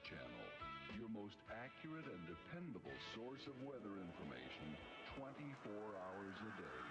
Channel, your most accurate and dependable source of weather information 24 hours a day.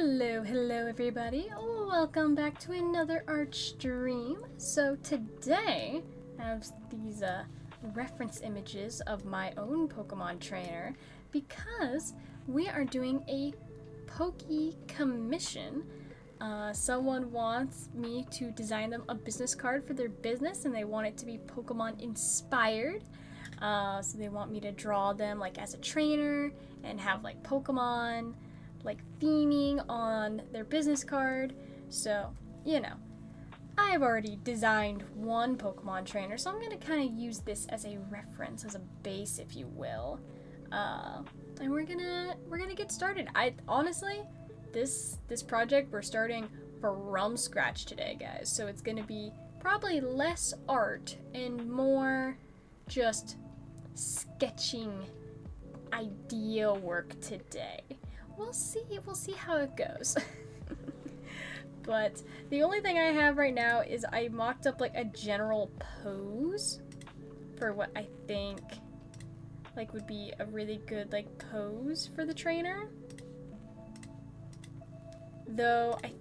Hello everybody. Welcome back to another art stream. So today I have these reference images of my own Pokemon trainer because we are doing a Poke commission. Someone wants me to design them a business card for their business and they want it to be Pokemon inspired. So they want me to draw them like as a trainer and have like Pokemon like theming on their business card. So, you know, I've already designed one Pokemon trainer, so I'm gonna kind of use this as a reference, as a base, if you will. And we're gonna get started. I honestly, this project we're starting from scratch today, guys. So it's gonna be probably less art and more just sketching idea work today. We'll see how it goes. But the only thing I have right now is I mocked up like a general pose for what I think like would be a really good like pose for the trainer. Though I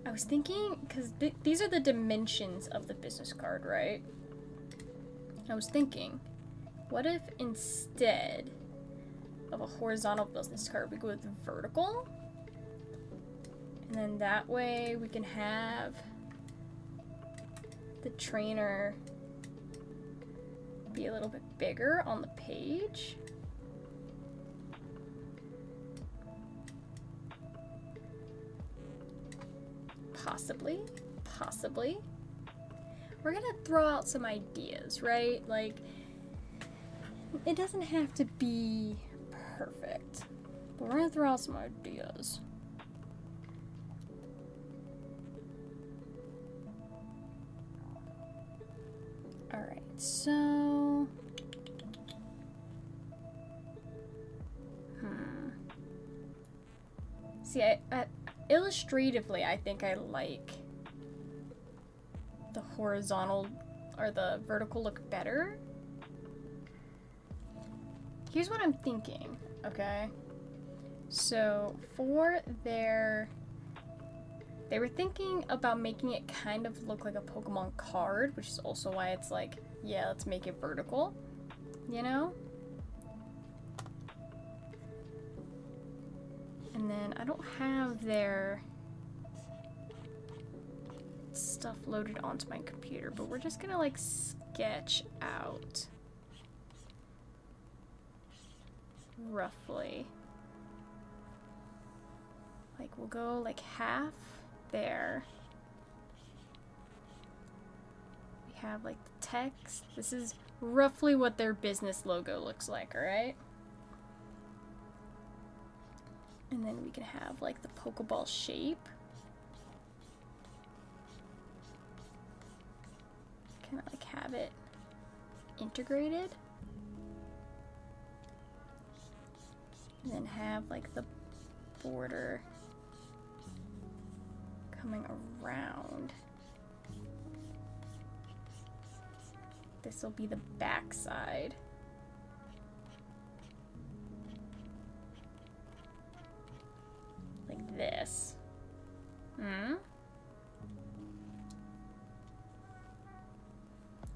was thinking, because these are the dimensions of the business card, right? I was thinking, what if instead of a horizontal business card, we go with vertical? And then that way we can have the trainer be a little bit bigger on the page. Possibly. We're gonna throw out some ideas, right? Like, it doesn't have to be perfect, but we're gonna throw out some ideas. Alright, so... See, illustratively, I think I like the horizontal or the vertical look better. Here's what I'm thinking, okay? So for they were thinking about making it kind of look like a Pokemon card, which is also why it's like, yeah, let's make it vertical, you know? And then I don't have their stuff loaded onto my computer, but we're just gonna like sketch out roughly. Like we'll go like half there. We have like the text. This is roughly what their business logo looks like, alright? And then we can have like the Pokeball shape. Kind of like have it integrated. And then have like the border coming around. This will be the back side. Like this.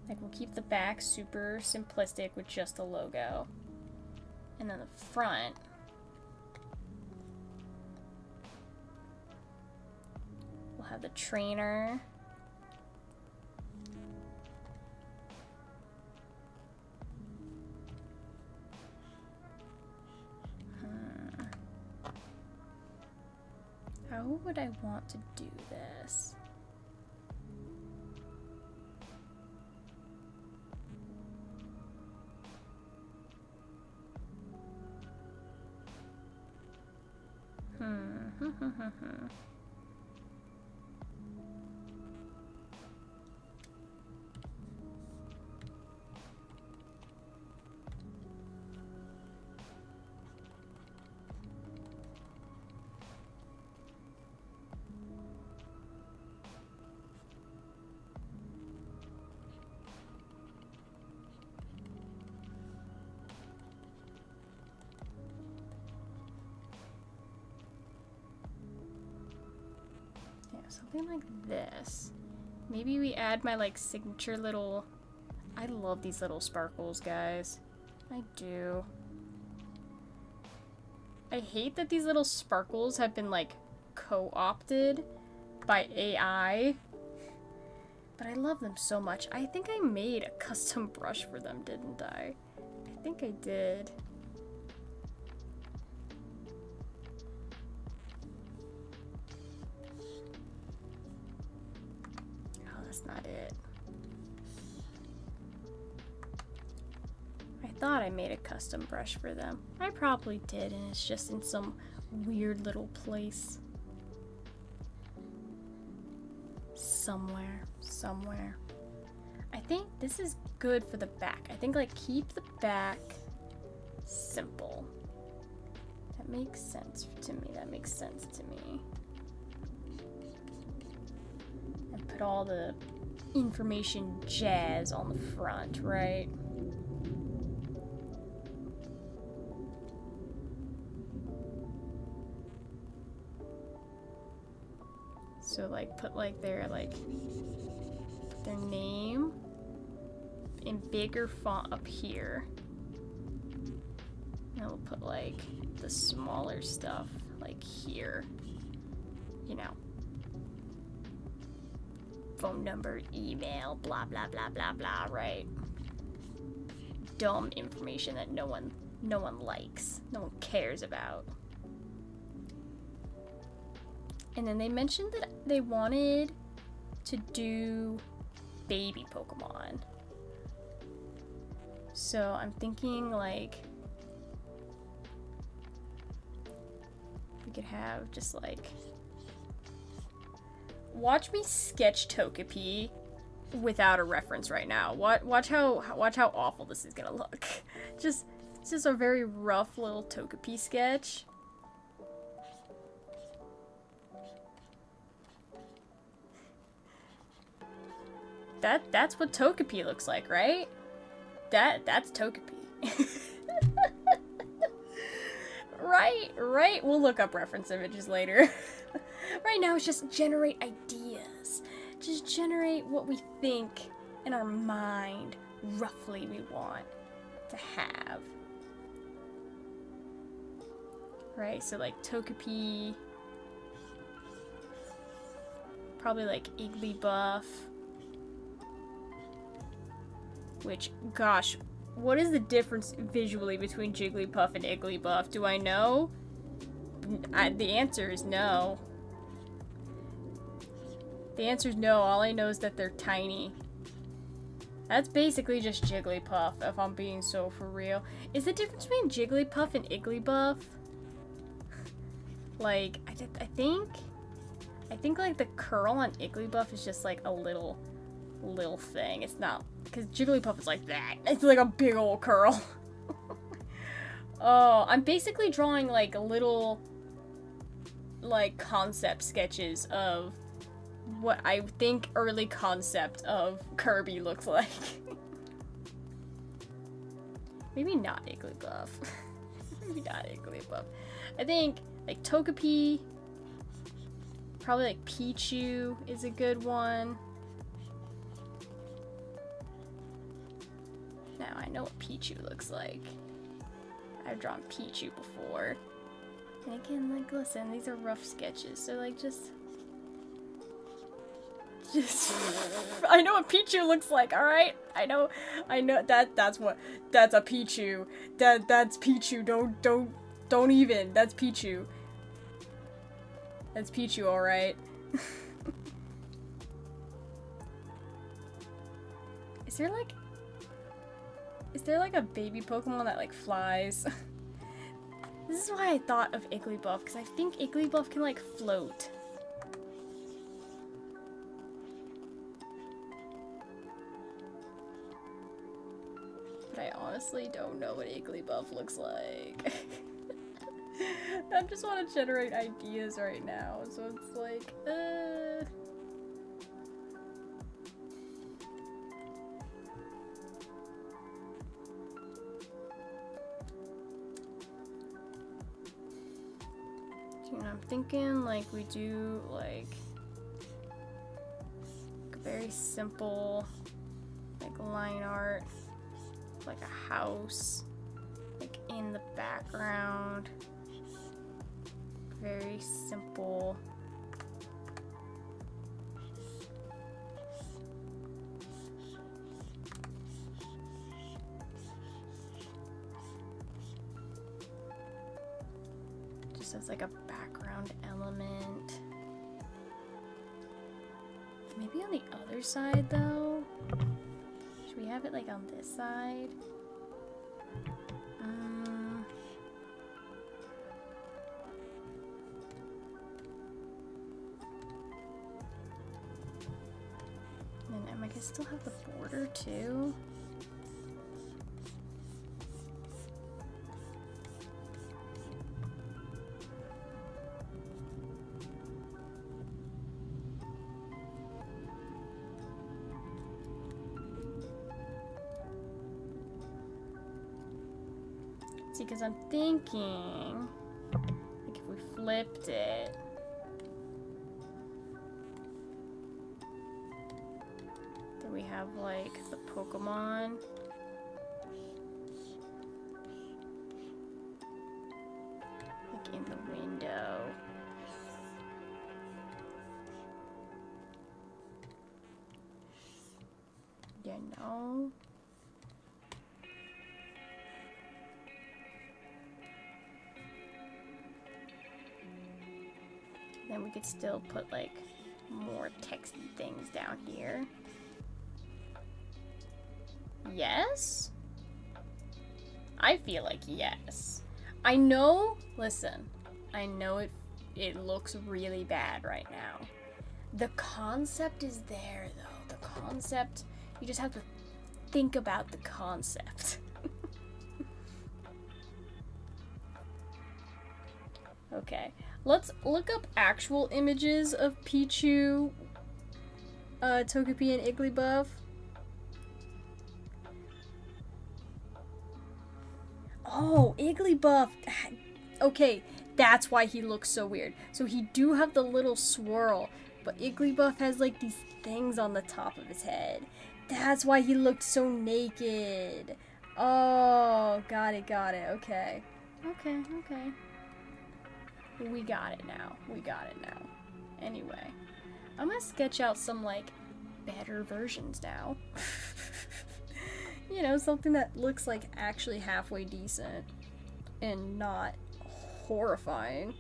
Like we'll keep the back super simplistic with just the logo. And then the front, we'll have the trainer. How would I want to do this? Something like this. Maybe we add my like signature little... I love these little sparkles, guys. I do. I hate that these little sparkles have been like co-opted by AI. But I love them so much. I think I made a custom brush for them, didn't I? I think I did. Oh, that's not it. I thought I made a custom brush for them. I probably did, and it's just in some weird little place. Somewhere. I think this is good for the back. I think like keep the back simple. That makes sense to me. And put all the information jazz on the front, right? So like put like their name in bigger font up here. And we'll put like the smaller stuff like here. You know. Phone number, email, blah blah blah blah blah, right? Dumb information that no one likes, no one cares about. And then they mentioned that they wanted to do baby Pokemon. So I'm thinking like we could have just like watch me sketch Togepi without a reference right now. Watch how awful this is gonna look. It's just a very rough little Togepi sketch. That's what Togepi looks like, right? That's Togepi. Right? We'll look up reference images later. Right now it's just generate ideas. Just generate what we think in our mind roughly we want to have. Right, so like Togepi, probably like Igglybuff. Which, gosh, what is the difference visually between Jigglypuff and Igglybuff? Do I know? The answer is no. The answer is no. All I know is that they're tiny. That's basically just Jigglypuff, if I'm being so for real. Is the difference between Jigglypuff and Igglybuff? Like, I think like the curl on Igglybuff is just like a little thing. It's not, because Jigglypuff is like that. It's like a big old curl. Oh, I'm basically drawing like little like concept sketches of what I think early concept of Kirby looks like. Maybe not Igglybuff. Maybe not Igglybuff. I think like Togepi, probably like Pichu is a good one. Now I know what Pichu looks like. I've drawn Pichu before. And again, like, listen, these are rough sketches, so like just I know what Pichu looks like, alright? I know that's a Pichu. That's Pichu. Don't even. That's Pichu. That's Pichu, alright. Is there like a baby Pokemon that like flies? This is why I thought of Igglybuff, because I think Igglybuff can like float. But I honestly don't know what Igglybuff looks like. I just want to generate ideas right now, so it's like, Dude, I'm thinking like we do like very simple, like line art, like a house, like in the background. Very simple. Just as like a background element. Maybe on the other side though? Should we have it like on this side? And I can still have the border too. See, because I'm thinking, like if we flipped it, then we have like the Pokemon. Like in the window. You know? Then we could still put like more texty things down here. Yes? I feel like yes. I know, listen, I know it looks really bad right now. The concept is there though. The concept, you just have to think about the concept. Okay. Let's look up actual images of Pichu, Togepi, and Igglybuff. Oh, Igglybuff. Okay, that's why he looks so weird. So he do have the little swirl, but Igglybuff has like these things on the top of his head. That's why he looked so naked. Oh, got it, okay. Okay. We got it now. Anyway, I'm gonna sketch out some, like, better versions now. You know, something that looks, like, actually halfway decent and not horrifying.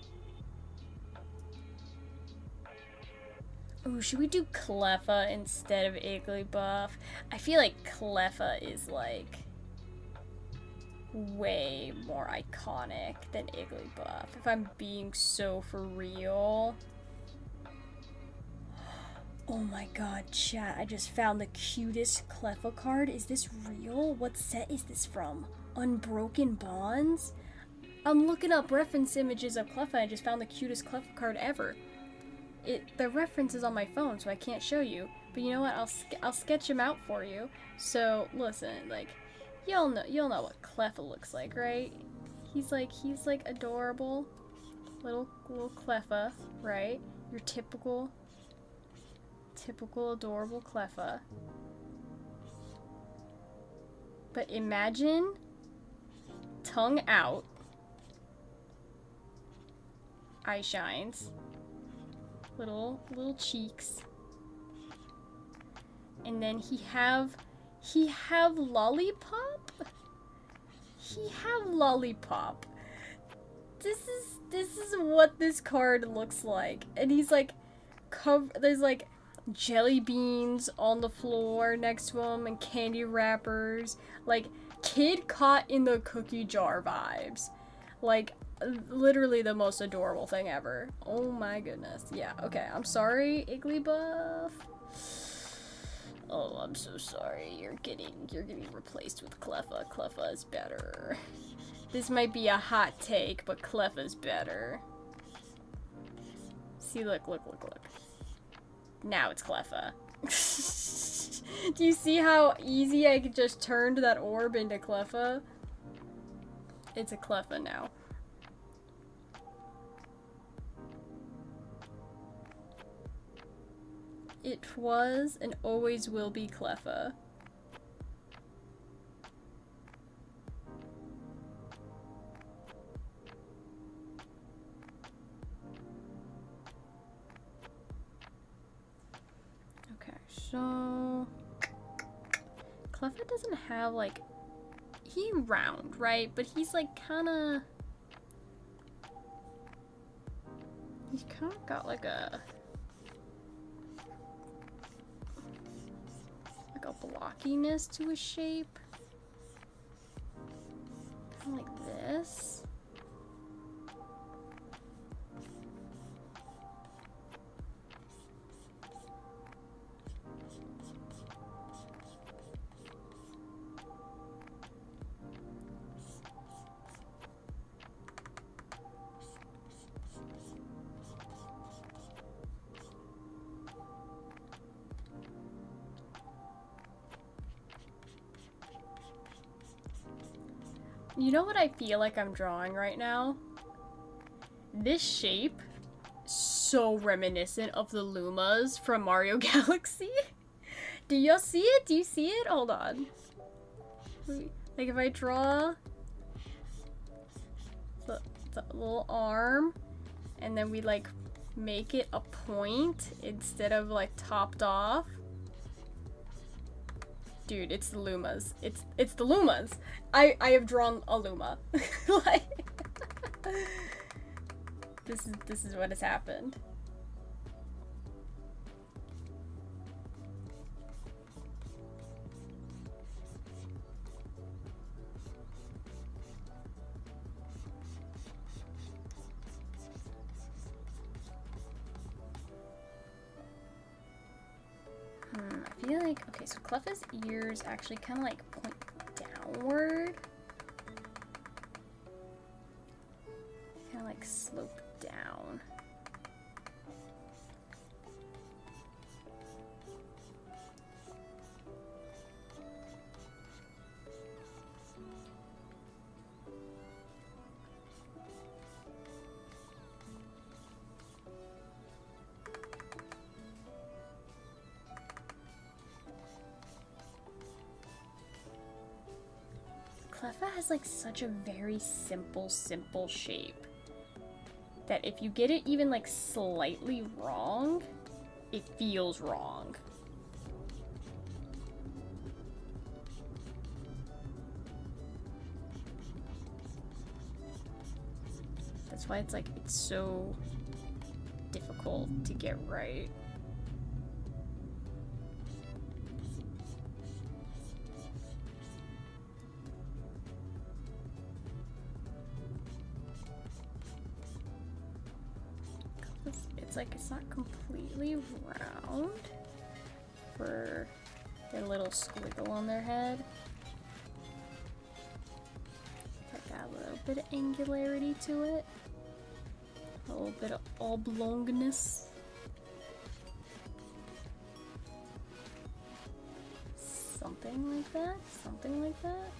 Ooh, should we do Cleffa instead of Igglybuff? I feel like Cleffa is, like, way more iconic than Igglybuff, if I'm being so for real. Oh my god, chat, I just found the cutest Cleffa card. Is this real? What set is this from? Unbroken Bonds? I'm looking up reference images of Cleffa and I just found the cutest Cleffa card ever. The reference is on my phone, so I can't show you. But you know what? I'll sketch him out for you. So, listen, like, you'll know what Cleffa looks like, right? He's like adorable, little Cleffa, right? Your typical adorable Cleffa. But imagine tongue out, eye shines, little cheeks, and then he have Lollipop? He have Lollipop. This is what this card looks like. And he's like there's like jelly beans on the floor next to him and candy wrappers. Like kid caught in the cookie jar vibes. Like literally the most adorable thing ever. Oh my goodness. Yeah, okay. I'm sorry, Igglybuff. Oh, I'm so sorry. You're getting replaced with Cleffa. Cleffa is better. This might be a hot take, but Cleffa's better. See, look. Now it's Cleffa. Do you see how easy I just turned that orb into Cleffa? It's a Cleffa now. it was and always will be Cleffa. Okay, so Cleffa doesn't have like, he's round, right? But he's like kinda, he's kinda got like a blockiness to his shape. Kinda like this. You know what I feel like I'm drawing right now? This shape, so reminiscent of the Lumas from Mario Galaxy. Do y'all see it? Do you see it? Hold on. Like if I draw the little arm, and then we like make it a point instead of like topped off. Dude, it's the Lumas. It's the Lumas. I have drawn a Luma. Like this is what has happened. I feel like, okay, so Cleffa's ears actually kind of like point downward. Kind of like slope down. Cleffa has like such a very simple shape that if you get it even like slightly wrong, it feels wrong. That's why it's like, it's so difficult to get right. Like it's not completely round for their little squiggle on their head. I got a little bit of angularity to it, a little bit of oblongness. Something like that, something like that.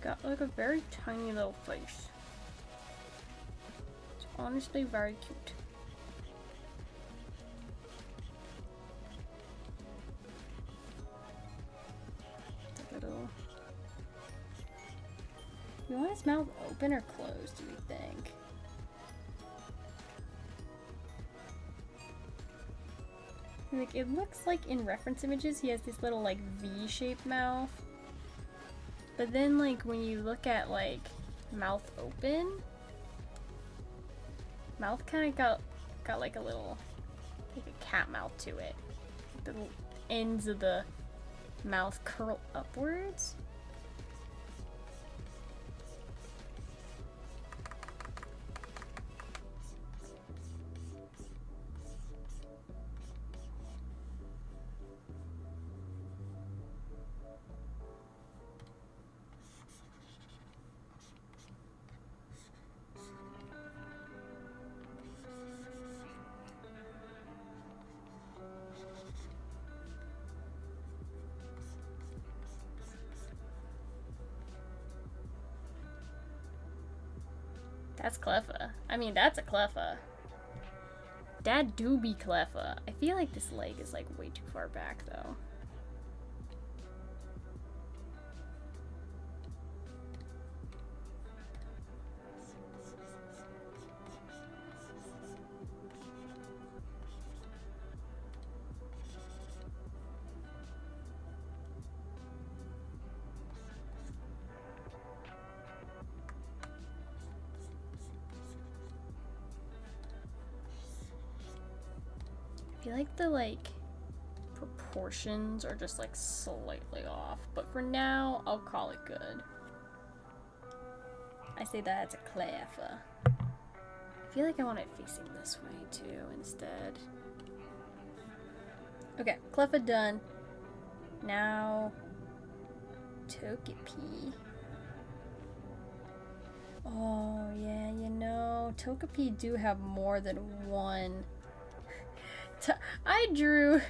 Got like a very tiny little face. It's honestly very cute. You want his mouth open or closed, do you think? Like, it looks like in reference images he has this little like V-shaped mouth. But then, like, when you look at, like, mouth open, mouth kind of got like a little, like a cat mouth to it. The ends of the mouth curl upwards. That's clever. I mean, that's a clever. That do be clever. I feel like this leg is like way too far back though. I feel like the proportions are just like slightly off, but for now I'll call it good. I say that's a clever. I feel like I want it facing this way too instead. Okay, clever done. Now Togepi. Oh yeah, you know, Togepi do have more than one. I drew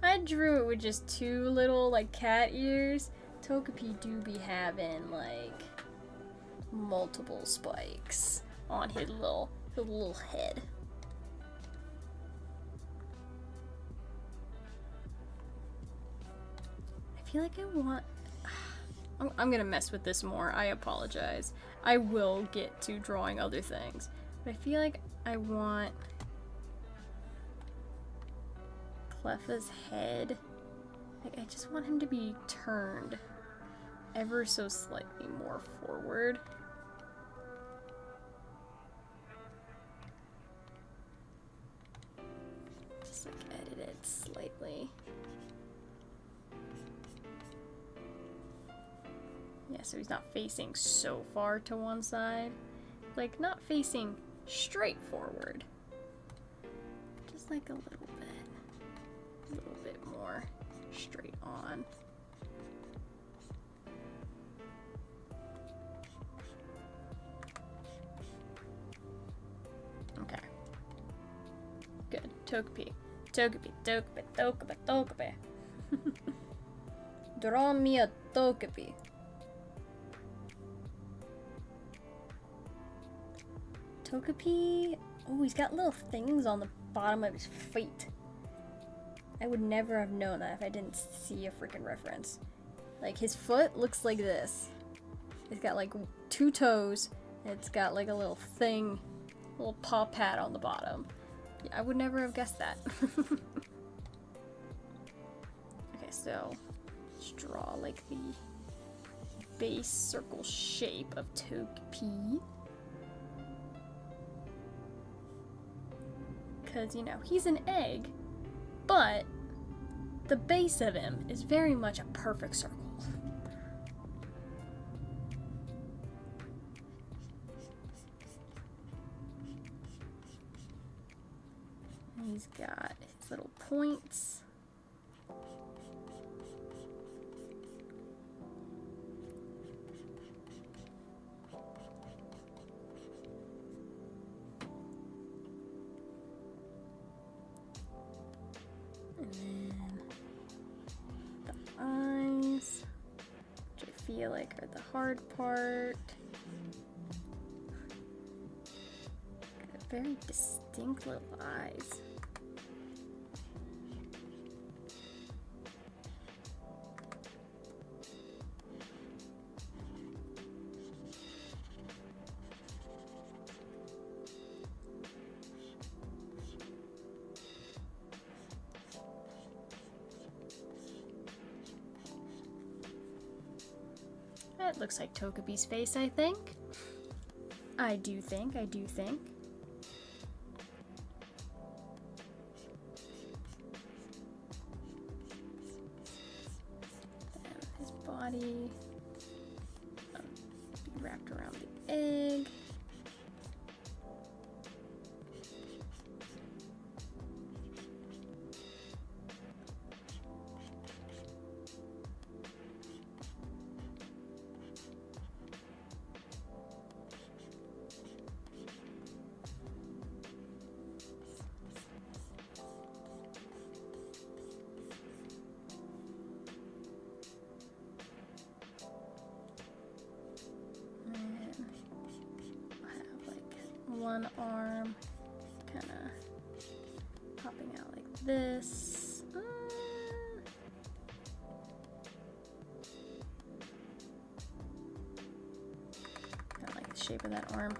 it with just two little like cat ears. Togepi do be having like multiple spikes on his little head. I feel like I want... I'm gonna mess with this more. I apologize. I will get to drawing other things. But I feel like I want Cleffa's head. Like, I just want him to be turned ever so slightly more forward. Just like edit it slightly. Yeah, so he's not facing so far to one side. Like, not facing straight forward. Just like a little bit more straight on. Okay. Good. Togepi. Togepi, Togepi, Togepi, Togepi. Draw me a Togepi. Togepi. Oh, he's got little things on the bottom of his feet. I would never have known that if I didn't see a freaking reference. Like, his foot looks like this. It's got like 2 toes. And it's got like a little thing, a little paw pad on the bottom. Yeah, I would never have guessed that. Okay, so let's draw like the base circle shape of Togepi. Because, you know, he's an egg, but the base of him is very much a perfect circle. He's got his little points. And then the eyes, which I feel like are the hard part. Got very distinct little eyes. That looks like Togepi's face, I think. I do think. And his body be wrapped around the egg. one arm kind of popping out like this. I like the shape of that arm.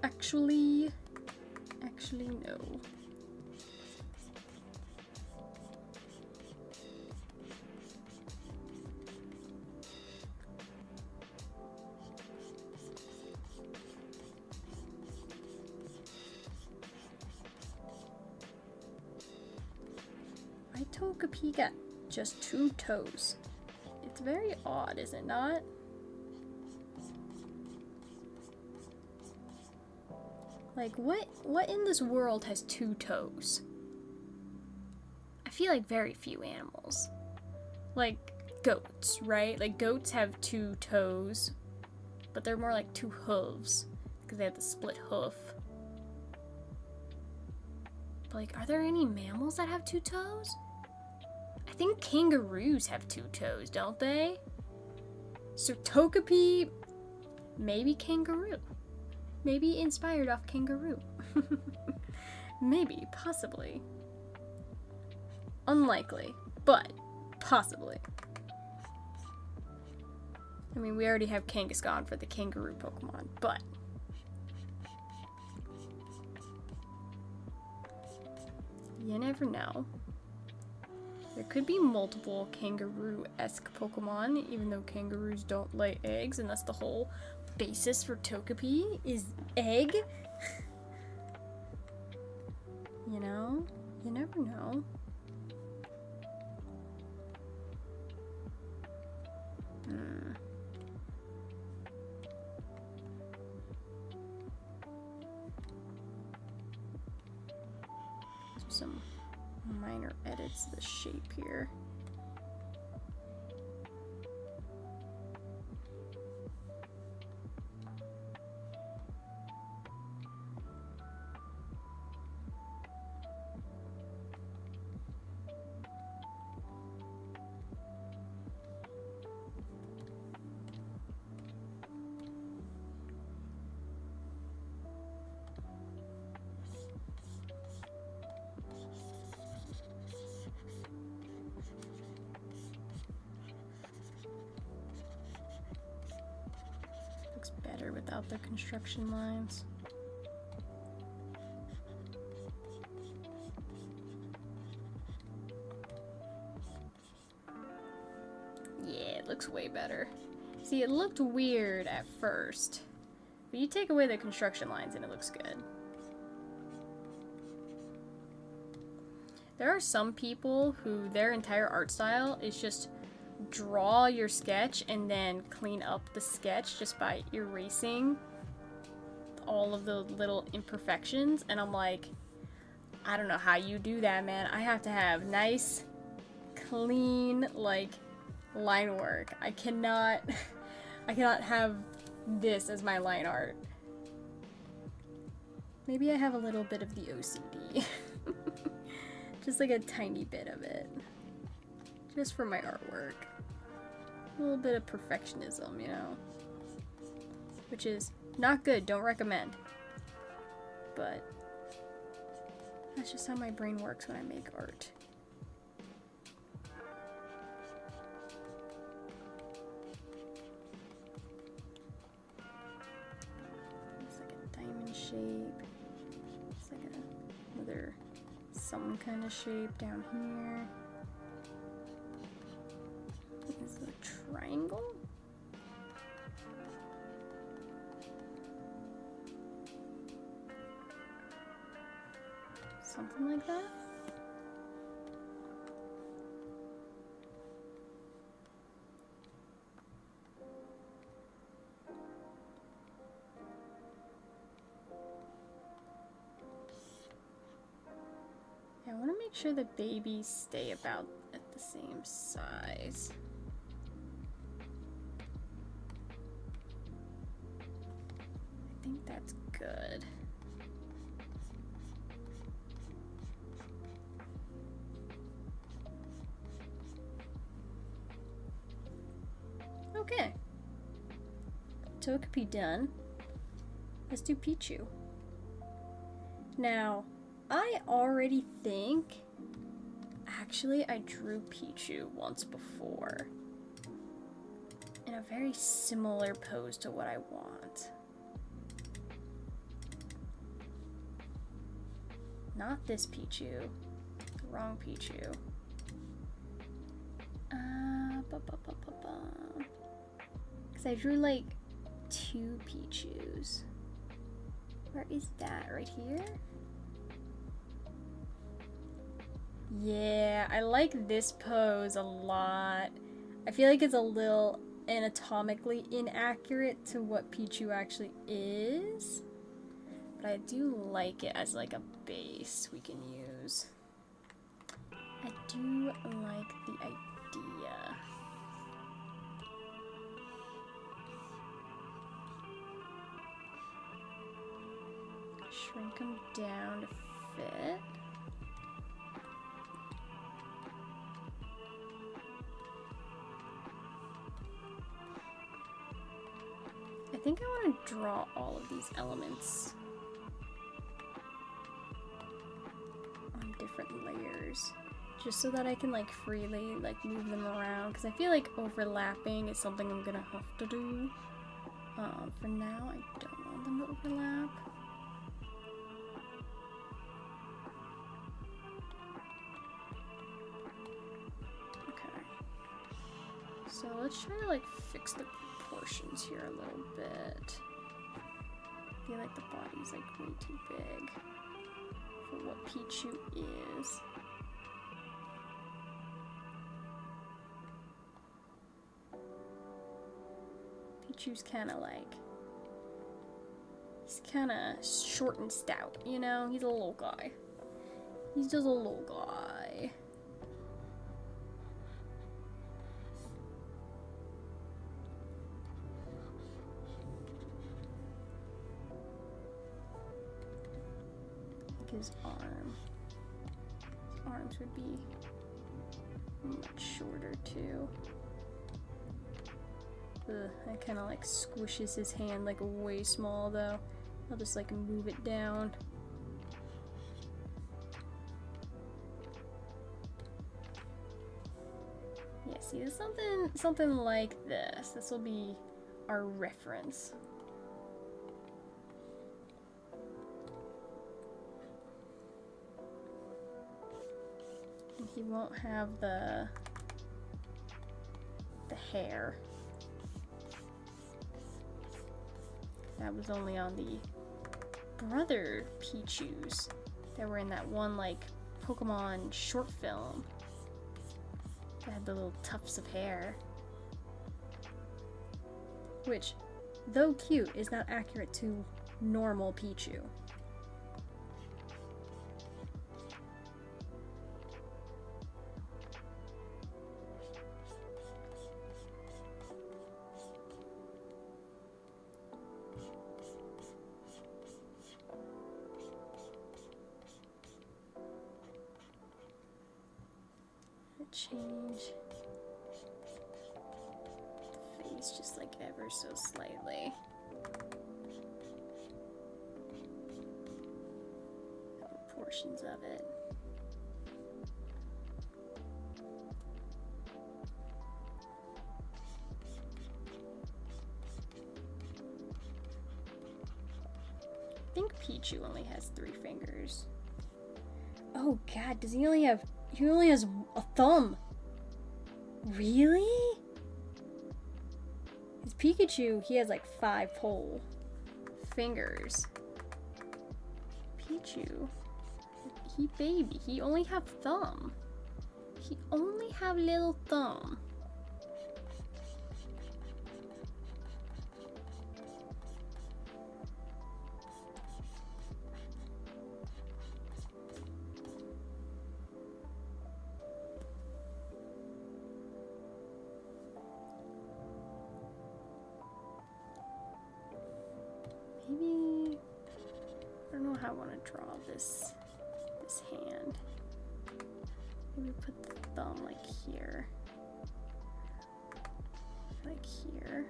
Actually, no. Why Togepi got just 2 toes? It's very odd, is it not? Like, what in this world has 2 toes? I feel like very few animals. Like goats, right? Like goats have 2 toes, but they're more like 2 hooves because they have the split hoof. But like, are there any mammals that have 2 toes? I think kangaroos have 2 toes, don't they? So Togepi, maybe kangaroo. Maybe inspired off kangaroo. Maybe, possibly. Unlikely, but possibly. I mean, we already have Kangaskhan for the kangaroo Pokemon, but you never know. There could be multiple kangaroo-esque Pokemon, even though kangaroos don't lay eggs, and that's the whole basis for Togepi is egg. You know? You never know. Some minor edits to the shape here. Looks better without the construction lines. Yeah, it looks way better. See, it looked weird at first, but you take away the construction lines and it looks good. There are some people who their entire art style is just draw your sketch and then clean up the sketch just by erasing all of the little imperfections, and I'm like, I don't know how you do that, man. I have to have nice, clean, like, line work. I cannot have this as my line art. Maybe I have a little bit of the OCD. Just like a tiny bit of it. Just for my artwork. A little bit of perfectionism, you know? Which is not good, don't recommend. But that's just how my brain works when I make art. It's like a diamond shape. It's like another some kind of shape down here. Is it a triangle? Something like that? Yeah, I want to make sure the babies stay about at the same size. I think that's good. Okay. Togepi done. Let's do Pichu. Now, I already think... Actually, I drew Pichu once before. In a very similar pose to what I want. Not this Pichu. Wrong Pichu. Because I drew like 2 Pichus. Where is that? Right here? Yeah, I like this pose a lot. I feel like it's a little anatomically inaccurate to what Pichu actually is. But I do like it as like a base we can use. I do like the idea. Shrink them down to fit. I think I want to draw all of these elements on different layers, just so that I can like freely like move them around, because I feel like overlapping is something I'm gonna have to do. For now, I don't want them to overlap. Okay. So let's try to like fix the proportions here a little bit. I feel like the body's like way too big for what Pichu is. Pichu's kind of like, he's kind of short and stout, you know? He's a little guy. He's just a little guy. His arm. His arms would be much shorter too. Ugh, that kind of like squishes his hand like way small though. I'll just like move it down. Yeah, see, there's something like this. This will be our reference. He won't have the hair. That was only on the brother Pichus that were in that one like Pokemon short film that had the little tufts of hair. Which, though cute, is not accurate to normal Pichu. Change the face just like ever so slightly. The proportions of it. I think Pichu only has 3 fingers. Oh god, does he only have... He only has a thumb. Really? His Pikachu, he has like 5 whole fingers. Pichu, he baby, he only have thumb. He only have little thumb. Maybe, I don't know how I want to draw this hand. Maybe put the thumb like here. Like here.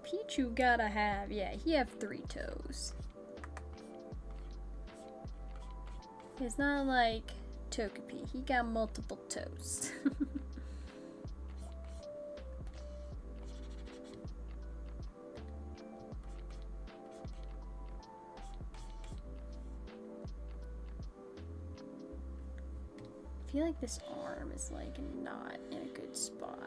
Pichu gotta have, yeah, he have 3 toes. It's not like Togepi, he got multiple toes. I feel like this arm is like not in a good spot.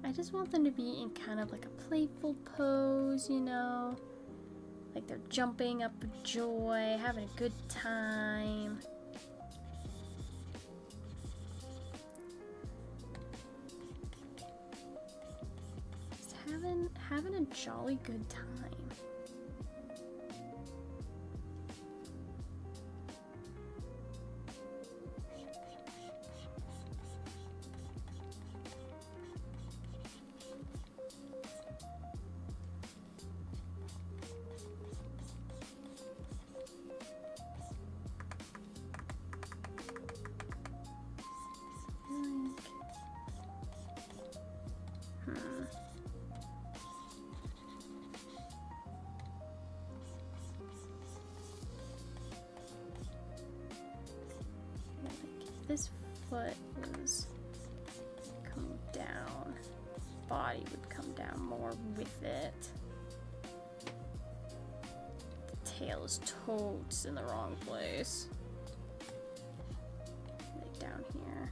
I just want them to be in kind of like a playful pose, you know? Like they're jumping up with joy, having a good time. Just having a jolly good time. This foot was coming down, body would come down more with it. The tail is totes in the wrong place. Like down here.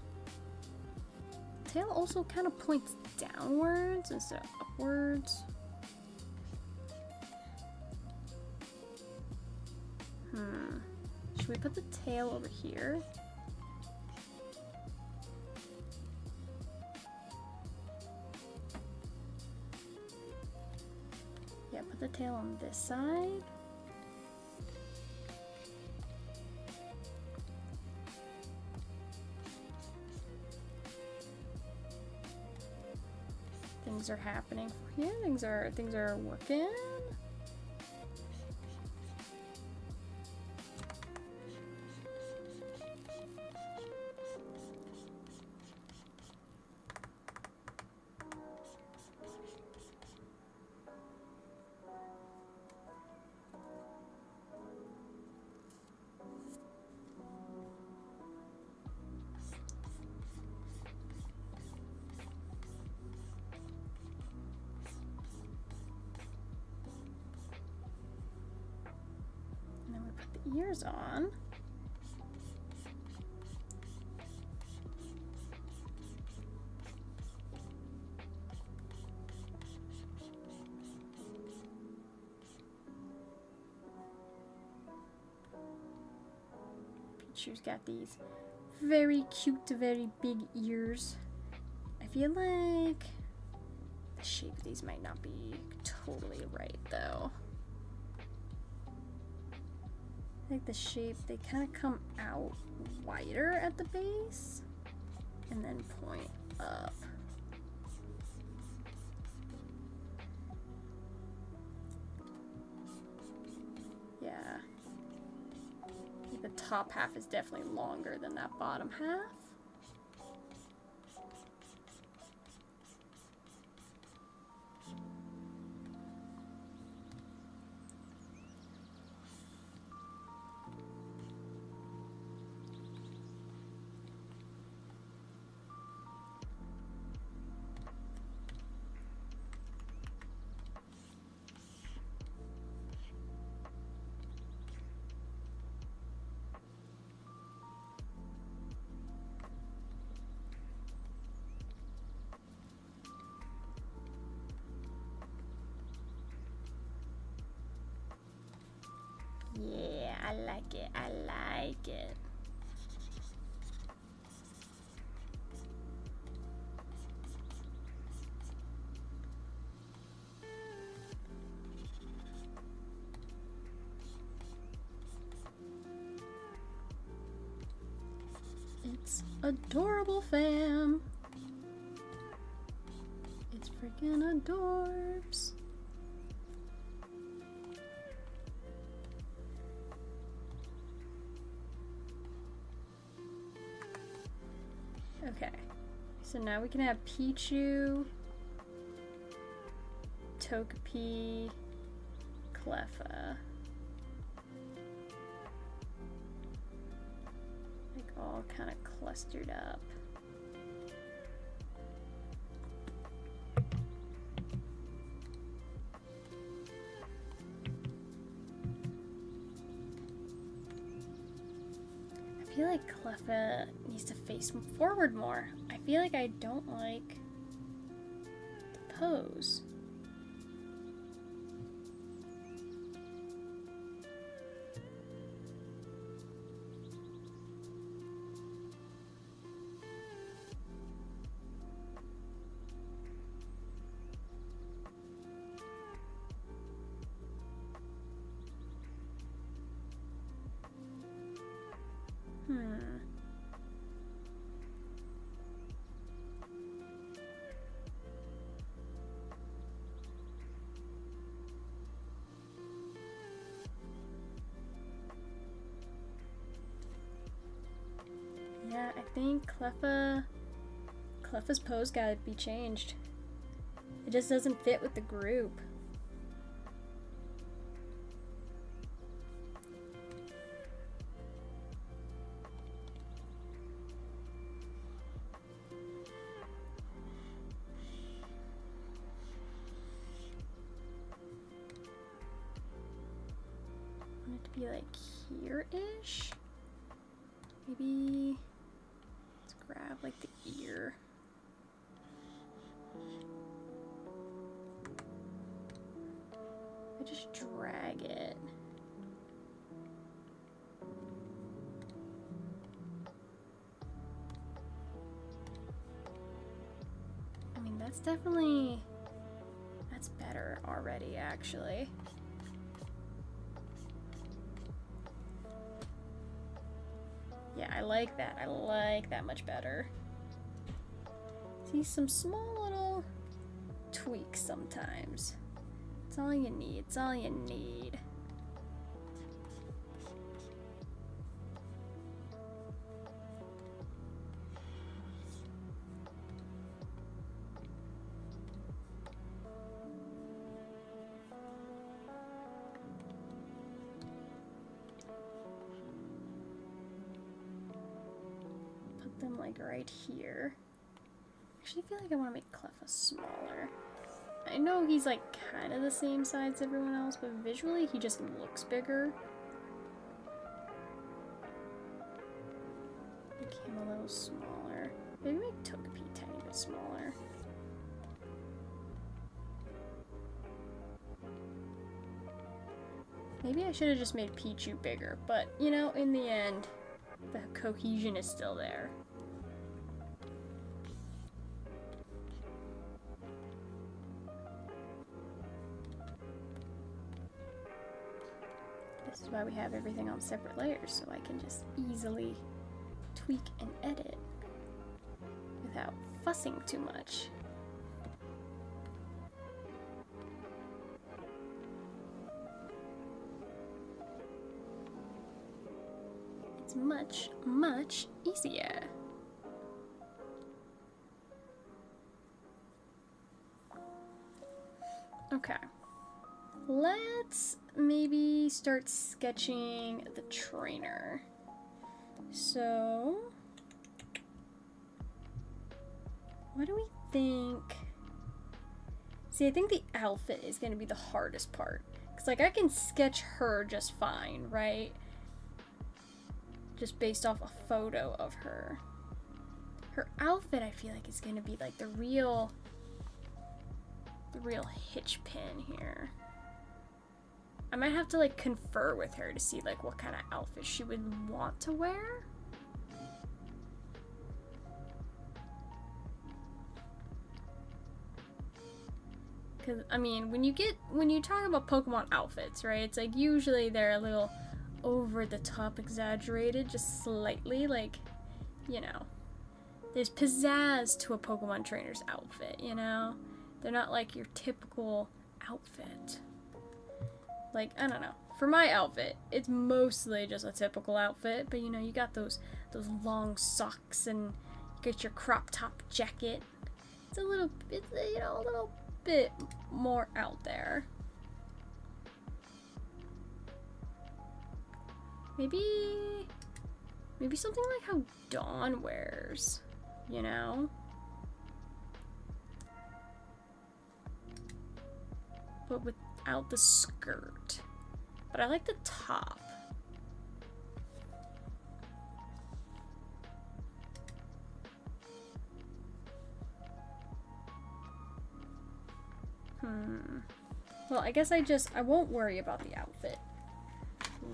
Tail also kind of points downwards instead of upwards. Should we put the tail over here? Yeah, put the tail on this side. Things are happening here. Things are working. Ears on. Pichu's got these very cute, very big ears. I feel like the shape of these might not be totally right though. I think the shape, they kind of come out wider at the base and then point up. Yeah. I think the top half is definitely longer than that bottom half. Yeah, I like it. I like it. It's adorable, fam. It's freaking adorbs. So now we can have Pichu, Togepi, Cleffa. Like all kind of clustered up. I feel like Cleffa needs to face forward more. I feel like I don't like the pose. Yeah, I think Cleffa's pose gotta be changed. It just doesn't fit with the group. I want it to be like here-ish. Maybe let's grab like the ear. I just drag it. I mean, that's better already, actually. Yeah, I like that. I like that much better. See, some small little tweaks sometimes. It's all you need. It's all you need. Them like right here. Actually, I feel like I want to make Cleffa smaller. I know he's like kind of the same size as everyone else, but visually he just looks bigger. Make him a little smaller. Maybe make Togepi a tiny bit smaller. Maybe I should have just made Pichu bigger, but you know, in the end, the cohesion is still there. This is why we have everything on separate layers, so I can just easily tweak and edit without fussing too much. It's much, much easier. Okay. Let's maybe start sketching the trainer. So, what do we think? See, I think the outfit is going to be the hardest part. Because, like, I can sketch her just fine, right? Just based off a photo of her. Her outfit, I feel like, is going to be, like, the real hitch pin here. I might have to like confer with her to see like what kind of outfit she would want to wear. Cause I mean, when you talk about Pokemon outfits, right? It's like usually they're a little over the top exaggerated, just slightly, like, you know. There's pizzazz to a Pokemon trainer's outfit, you know? They're not like your typical outfit. Like, I don't know. For my outfit, it's mostly just a typical outfit, but you know, you got those long socks and you get your crop top jacket. It's a little bit more out there. Maybe something like how Dawn wears, you know? But without the skirt. But I like the top. Well, I guess I won't worry about the outfit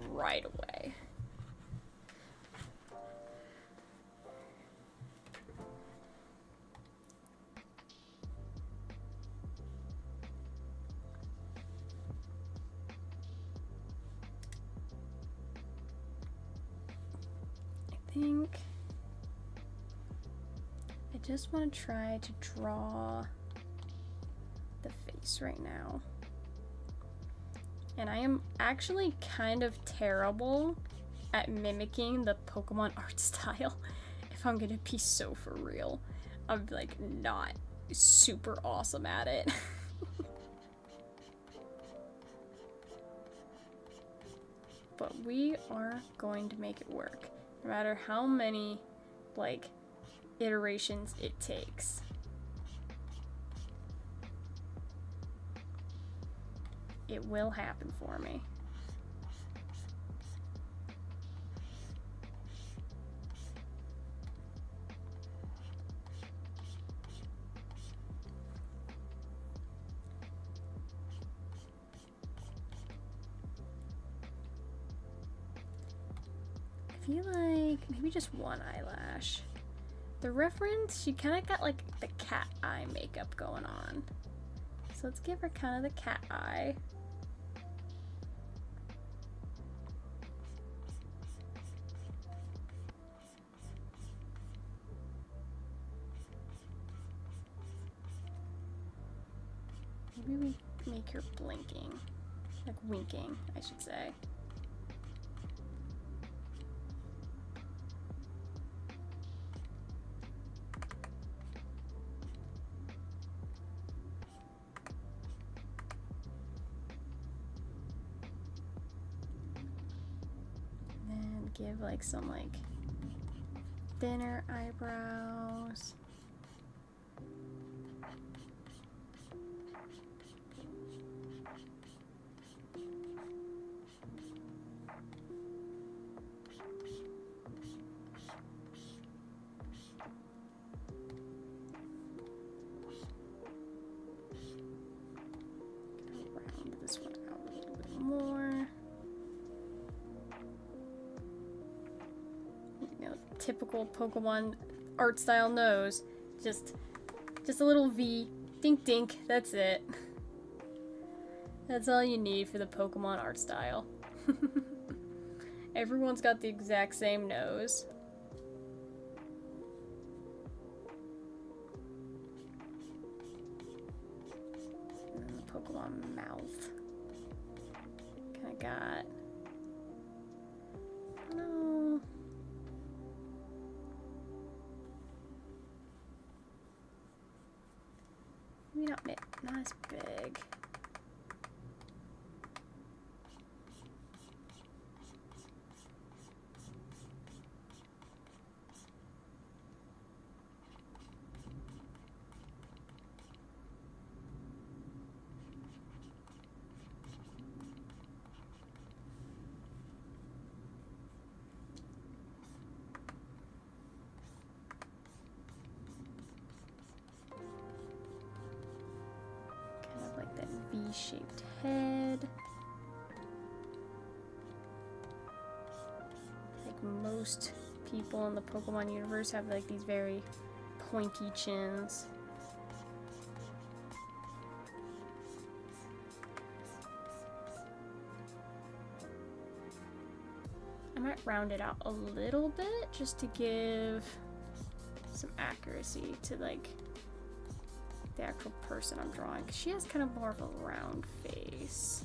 right away. I think I just want to try to draw the face right now. And I am actually kind of terrible at mimicking the Pokemon art style, if I'm gonna be so for real. I'm like not super awesome at it. But we are going to make it work, no matter how many like iterations it takes. It will happen for me. I feel like maybe just one eyelash. The reference, she kind of got like the cat eye makeup going on. So let's give her kind of the cat eye. Maybe we make her blinking. Like winking, I should say. And then give like some like thinner eyebrows. Typical Pokemon art style nose. Just a little V. Dink dink. That's it. That's all you need for the Pokemon art style. Everyone's got the exact same nose. And then the Pokemon mouth. Kinda got... I don't know... Maybe not as big. V-shaped head. Like most people in the Pokemon universe have like these very pointy chins. I might round it out a little bit just to give some accuracy to like the actual person I'm drawing, because she has kind of more of a round face.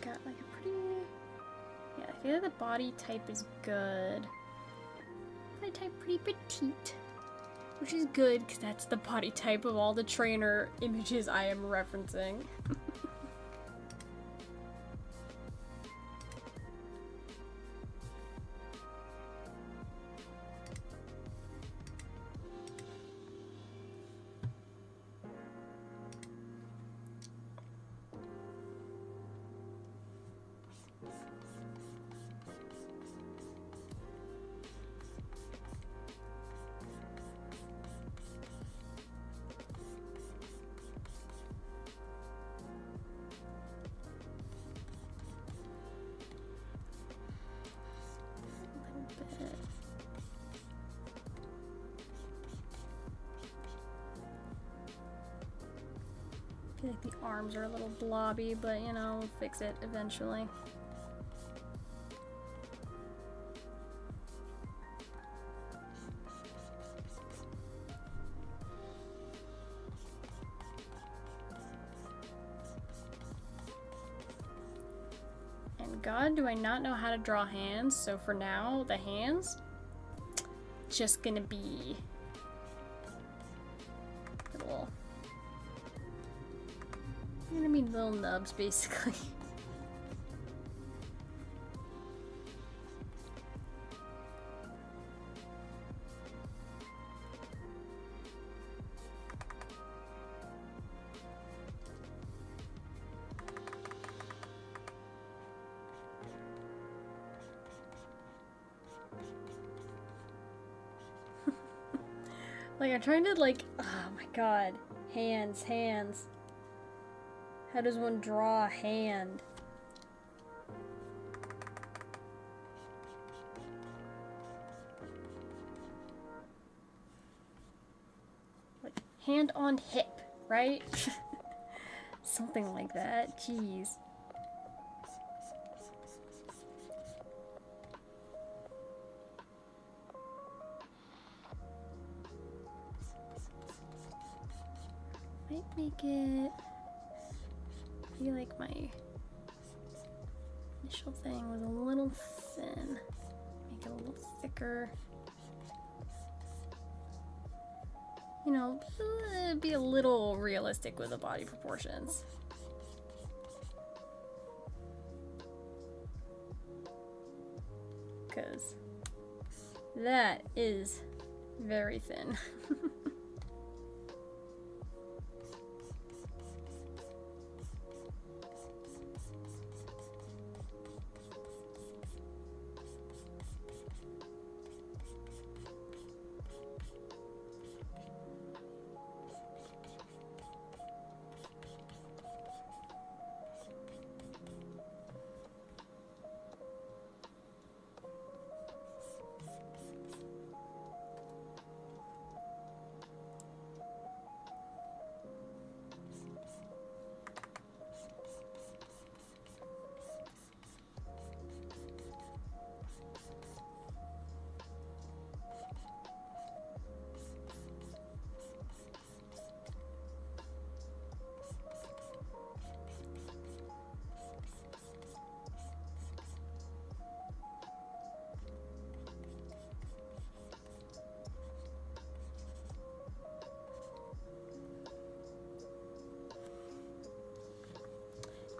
got like a pretty... Yeah, I feel like the body type is good. Body type pretty petite. Which is good, because that's the body type of all the trainer images I am referencing. I feel like the arms are a little blobby, but you know, we'll fix it eventually. And God, do I not know how to draw hands, so for now, the hands, just gonna be little... I mean, little nubs, basically. Like, I'm trying to, like, oh my god. Hands, hands. How does one draw a hand? Like, hand on hip, right? Something like that. Jeez. Might make it... I feel like my initial thing was a little thin. Make it a little thicker. You know, be a little realistic with the body proportions. Because that is very thin.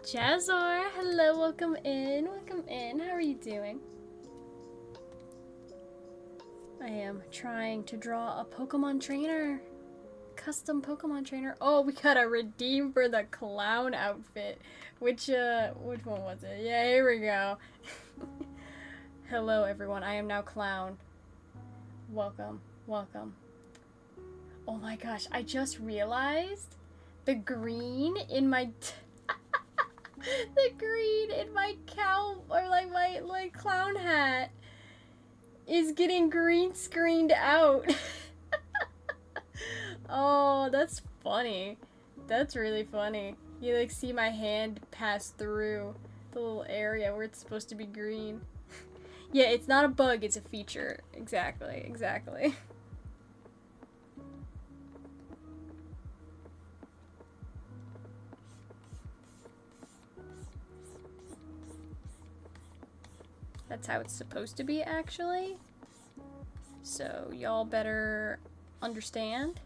Jazor, hello, welcome in, how are you doing? I am trying to draw a Pokemon trainer, custom Pokemon trainer. Oh, we gotta redeem for the clown outfit, which one was it? Yeah, here we go. Hello everyone, I am now clown. Welcome, welcome. Oh my gosh, I just realized the green in my... the green in my cow, or like my clown hat is getting green screened out. Oh, that's funny. That's really funny. You like see my hand pass through the little area where it's supposed to be green. Yeah, it's not a bug, it's a feature. Exactly, exactly. That's how it's supposed to be, actually. So y'all better understand.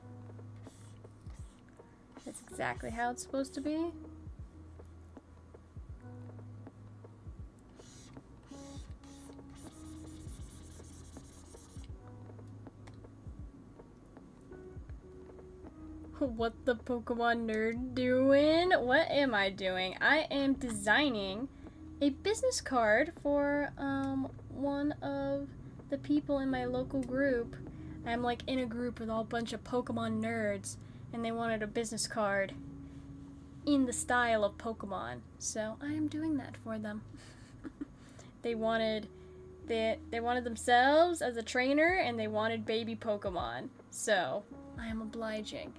That's exactly how it's supposed to be. What the Pokemon nerd doing? What am I doing? I am designing a business card for one of the people in my local group. I'm like in a group with all a bunch of Pokemon nerds, and they wanted a business card in the style of Pokemon. So I am doing that for them. They wanted themselves as a trainer, and they wanted baby Pokemon. So I am obliging.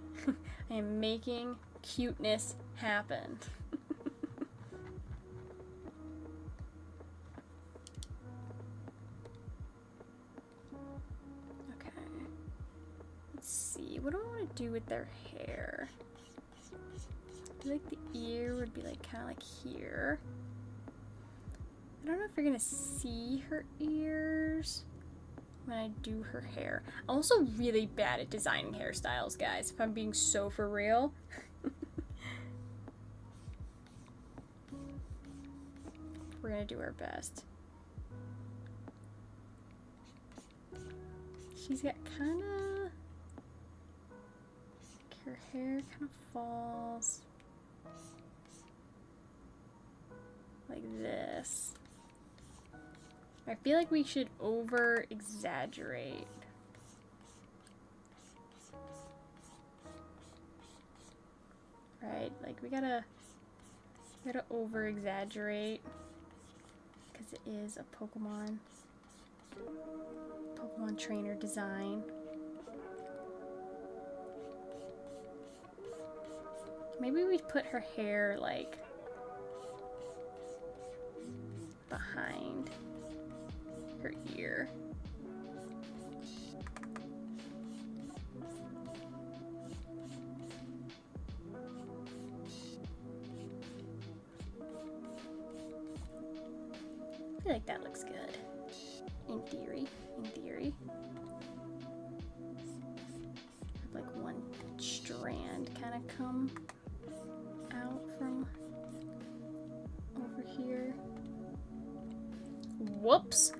I am making cuteness happen. Okay. Let's see. What do I want to do with their hair? I feel like the ear would be like kind of like here. I don't know if you're gonna see her ears when I do her hair. I'm also really bad at designing hairstyles, guys, if I'm being so for real. We're gonna do our best. She's got kind of... her hair kind of falls like this. I feel like we should over-exaggerate. Right? Like, we gotta over-exaggerate. Because it is a Pokemon trainer design. Maybe we put her hair, like, behind her ear. I feel like that looks good. In theory. Have like one strand kind of come out from over here. Whoops.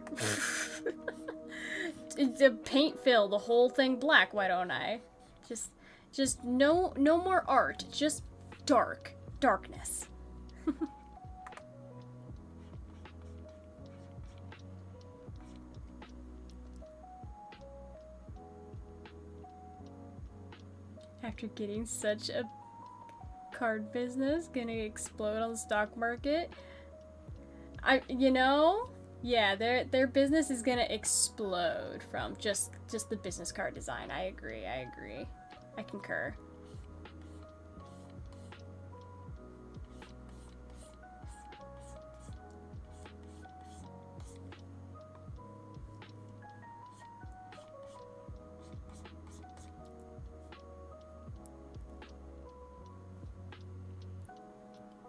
It's a paint fill the whole thing black, why don't I? Just no more art, just darkness. After getting such a card business, gonna explode on the stock market. Yeah, their business is gonna explode from just the business card design. I agree. I concur.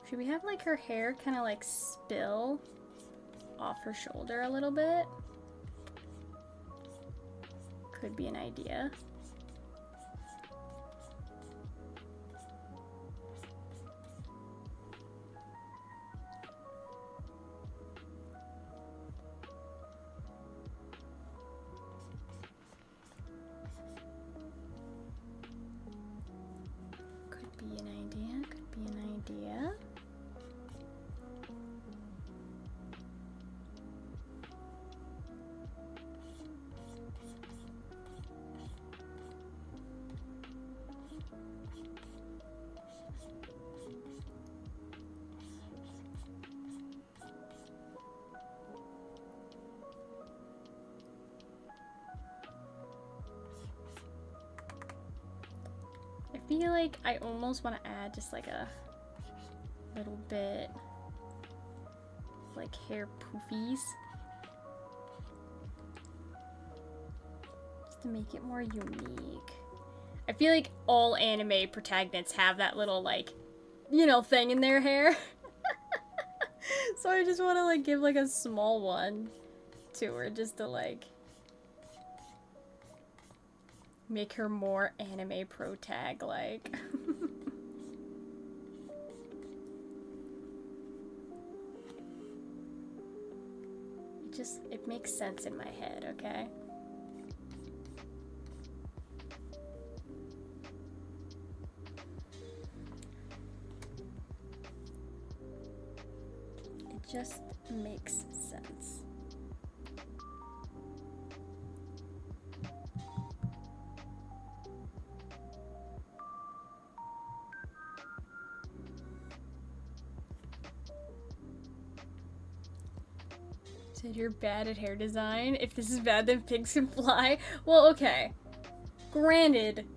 Should we have like her hair kind of like spill off her shoulder a little bit? Could be an idea. Could be an idea. I feel like I almost want to add just like a little bit like hair poofies just to make it more unique. I feel like all anime protagonists have that little like, thing in their hair. So I just want to like give like a small one to her just to, like, make her more anime protag-like. It makes sense in my head, okay? It just makes sense. Said you're bad at hair design. If this is bad, then pigs can fly. Well, okay. Granted,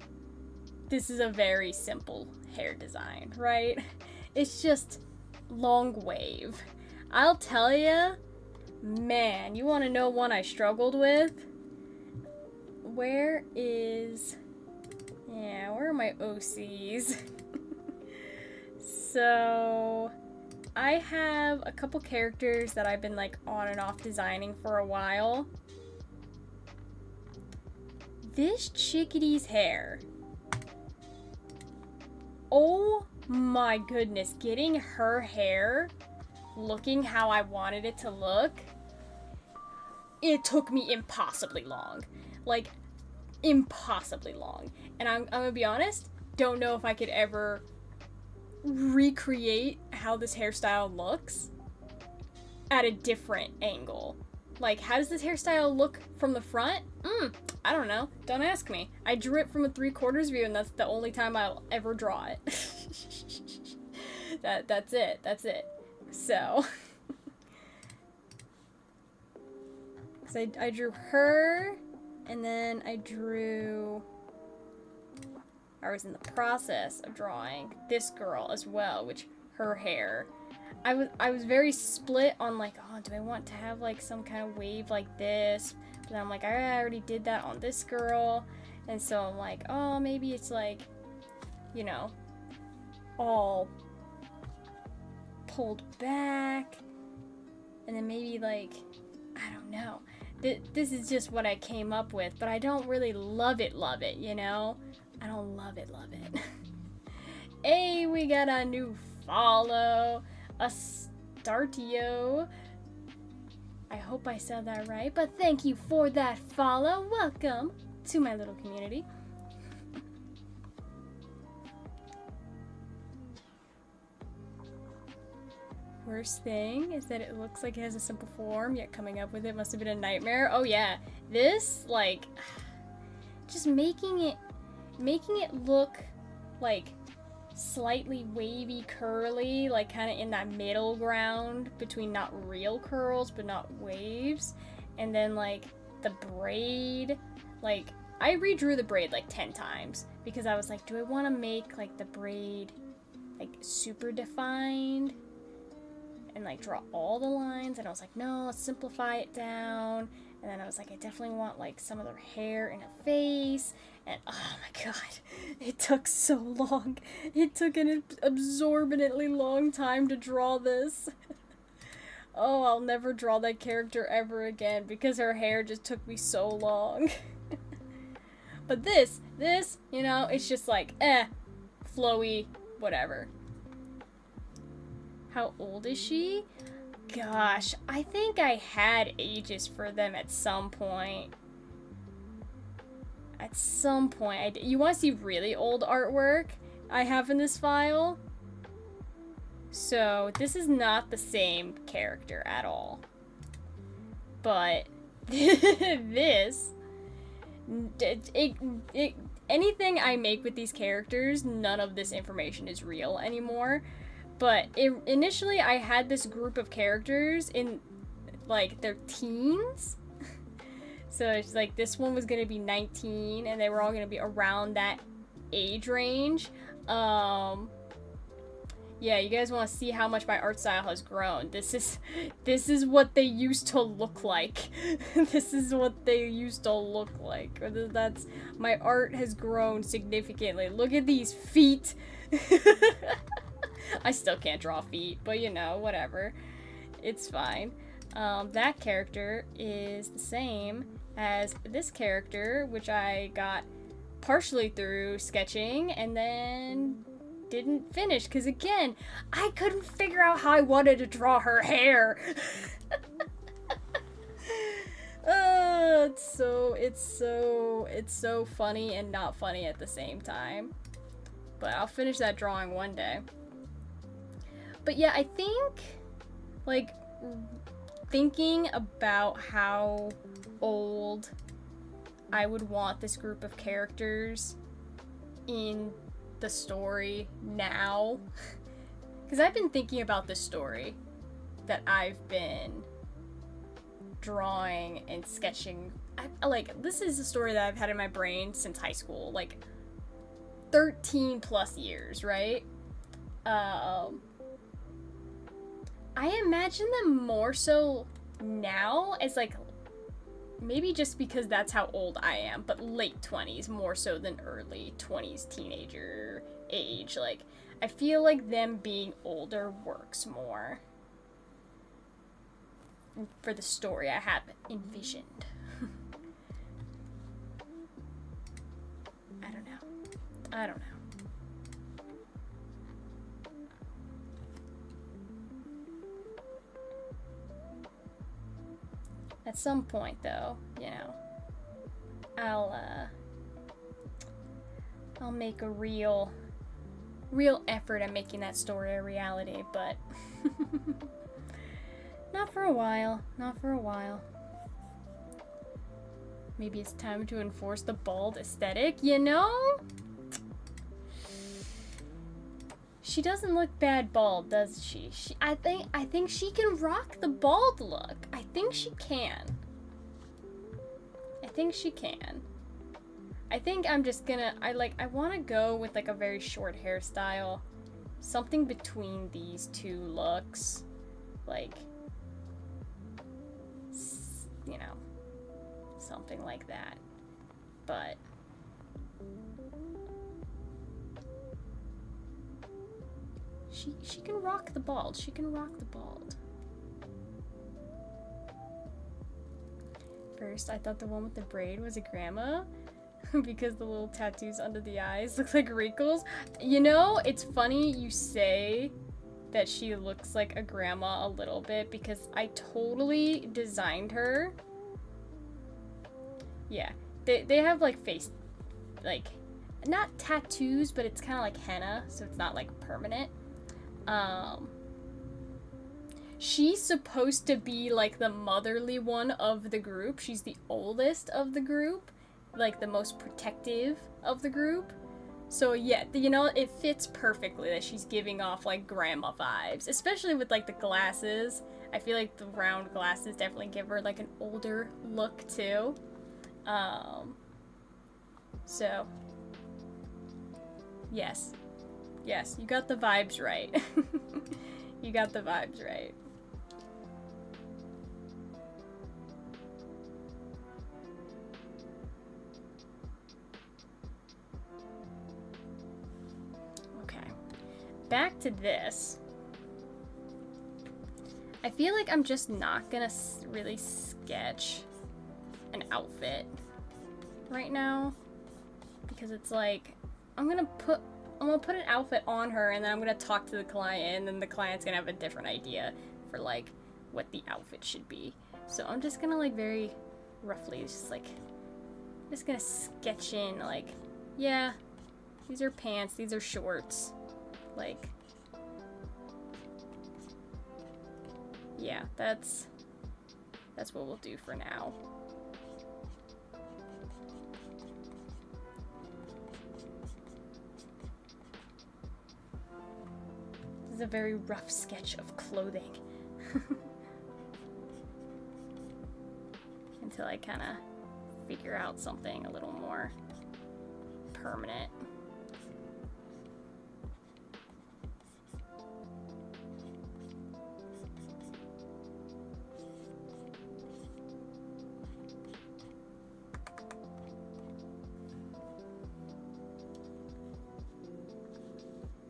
this is a very simple hair design, right? It's just long wave. I'll tell ya, man, you want to know one I struggled with? Where are my OCs? So, I have a couple characters that I've been, like, on and off designing for a while. This chickadee's hair. Oh my goodness, getting her hair looking how I wanted it to look, it took me impossibly long. Like, impossibly long. And I'm gonna be honest, don't know if I could ever recreate how this hairstyle looks at a different angle. Like, how does this hairstyle look from the front? I don't know. Don't ask me. I drew it from a 3/4 view, and that's the only time I'll ever draw it. That's it. So, so I drew her, and then I was in the process of drawing this girl as well, which her hair, I was very split on, like, oh, do I want to have, like, some kind of wave like this? But then I'm like, I already did that on this girl, and so I'm like, oh, maybe it's, like, you know, all pulled back, and then maybe, like, I don't know. This is just what I came up with, but I don't really love it, you know? I don't love it. Hey, we got a new follow. Astartio. I hope I said that right, but thank you for that follow. Welcome to my little community. Worst thing is that it looks like it has a simple form, yet coming up with it must have been a nightmare. Oh yeah, this, like, just making it look like slightly wavy, curly, like kind of in that middle ground between not real curls but not waves. And then, like, the braid, like, I redrew the braid like 10 times because I was like, do I want to make, like, the braid, like, super defined and, like, draw all the lines? And I was like, no, let's simplify it down. And then I was like, I definitely want, like, some of their hair in her face. And, oh my god, it took so long. It took an absorbently long time to draw this. Oh, I'll never draw that character ever again because her hair just took me so long. But this, you know, it's just like, flowy, whatever. How old is she? Gosh, I think I had ages for them at some point. You want to see really old artwork I have in this file? So, this is not the same character at all. But, this, anything I make with these characters, none of this information is real anymore. But initially, I had this group of characters in, like, their teens. So it's like this one was gonna be 19, and they were all gonna be around that age range. Yeah, you guys want to see how much my art style has grown. This is what they used to look like. This is what they used to look like. That's, my art has grown significantly. Look at these feet. I still can't draw feet, but you know, whatever. It's fine. that character is the same as this character, which I got partially through sketching and then didn't finish because, again, I couldn't figure out how I wanted to draw her hair. It's so funny and not funny at the same time. But I'll finish that drawing one day. But yeah, I think, like, thinking about how old I would want this group of characters in the story now, because I've been thinking about this story that I've been drawing and sketching. This is a story that I've had in my brain since high school, like 13 plus years, right? I imagine them more so now as, like, maybe just because that's how old I am, but late 20s more so than early 20s, teenager age. Like, I feel like them being older works more for the story I have envisioned. I don't know. At some point, though, you know, I'll make a real effort at making that story a reality, but not for a while. Maybe it's time to enforce the bald aesthetic, you know? She doesn't look bad bald, does she? I think she can rock the bald look. I think she can. I think I'm just gonna, I want to go with, like, a very short hairstyle. Something between these two looks. Like, you know, something like that. But she can rock the bald. First, I thought the one with the braid was a grandma because the little tattoos under the eyes look like wrinkles. You know, it's funny you say that she looks like a grandma a little bit because I totally designed her. Yeah, they have, like, face, like, not tattoos, but it's kind of like henna, so it's not, like, permanent. She's supposed to be, like, the motherly one of the group. She's the oldest of the group, like, the most protective of the group. So yeah, you know, it fits perfectly that she's giving off, like, grandma vibes, especially with, like, the glasses. I feel like the round glasses definitely give her, like, an older look too. So yes, you got the vibes right. You got the vibes right. Okay, back to this. I feel like I'm just not gonna really sketch an outfit right now because it's like I'm gonna put an outfit on her and then I'm gonna talk to the client and then the client's gonna have a different idea for, like, what the outfit should be. So I'm just gonna, like, very roughly just gonna sketch in, like, yeah, these are pants, these are shorts, like, yeah, that's what we'll do for now. This is a very rough sketch of clothing. Until I kind of figure out something a little more permanent.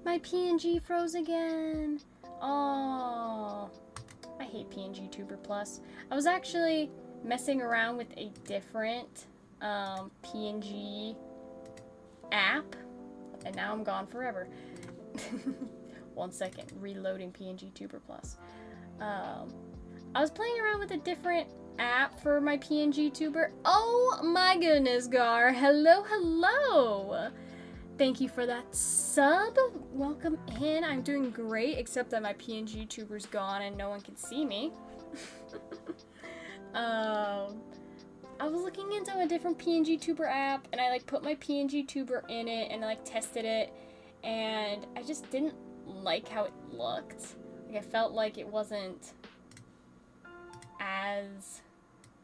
My PNG froze again. Oh, I hate PNG Tuber Plus. I was actually messing around with a different PNG app, and now I'm gone forever. 1 second, reloading PNG Tuber Plus. I was playing around with a different app for my PNG Tuber. Oh my goodness, Gar. Hello, hello. Thank you for that sub. Welcome in. I'm doing great, except that my PNG Tuber's gone and no one can see me. I was looking into a different PNG Tuber app, and I like put my PNG Tuber in it and like tested it, and I just didn't like how it looked. Like I felt like it wasn't as,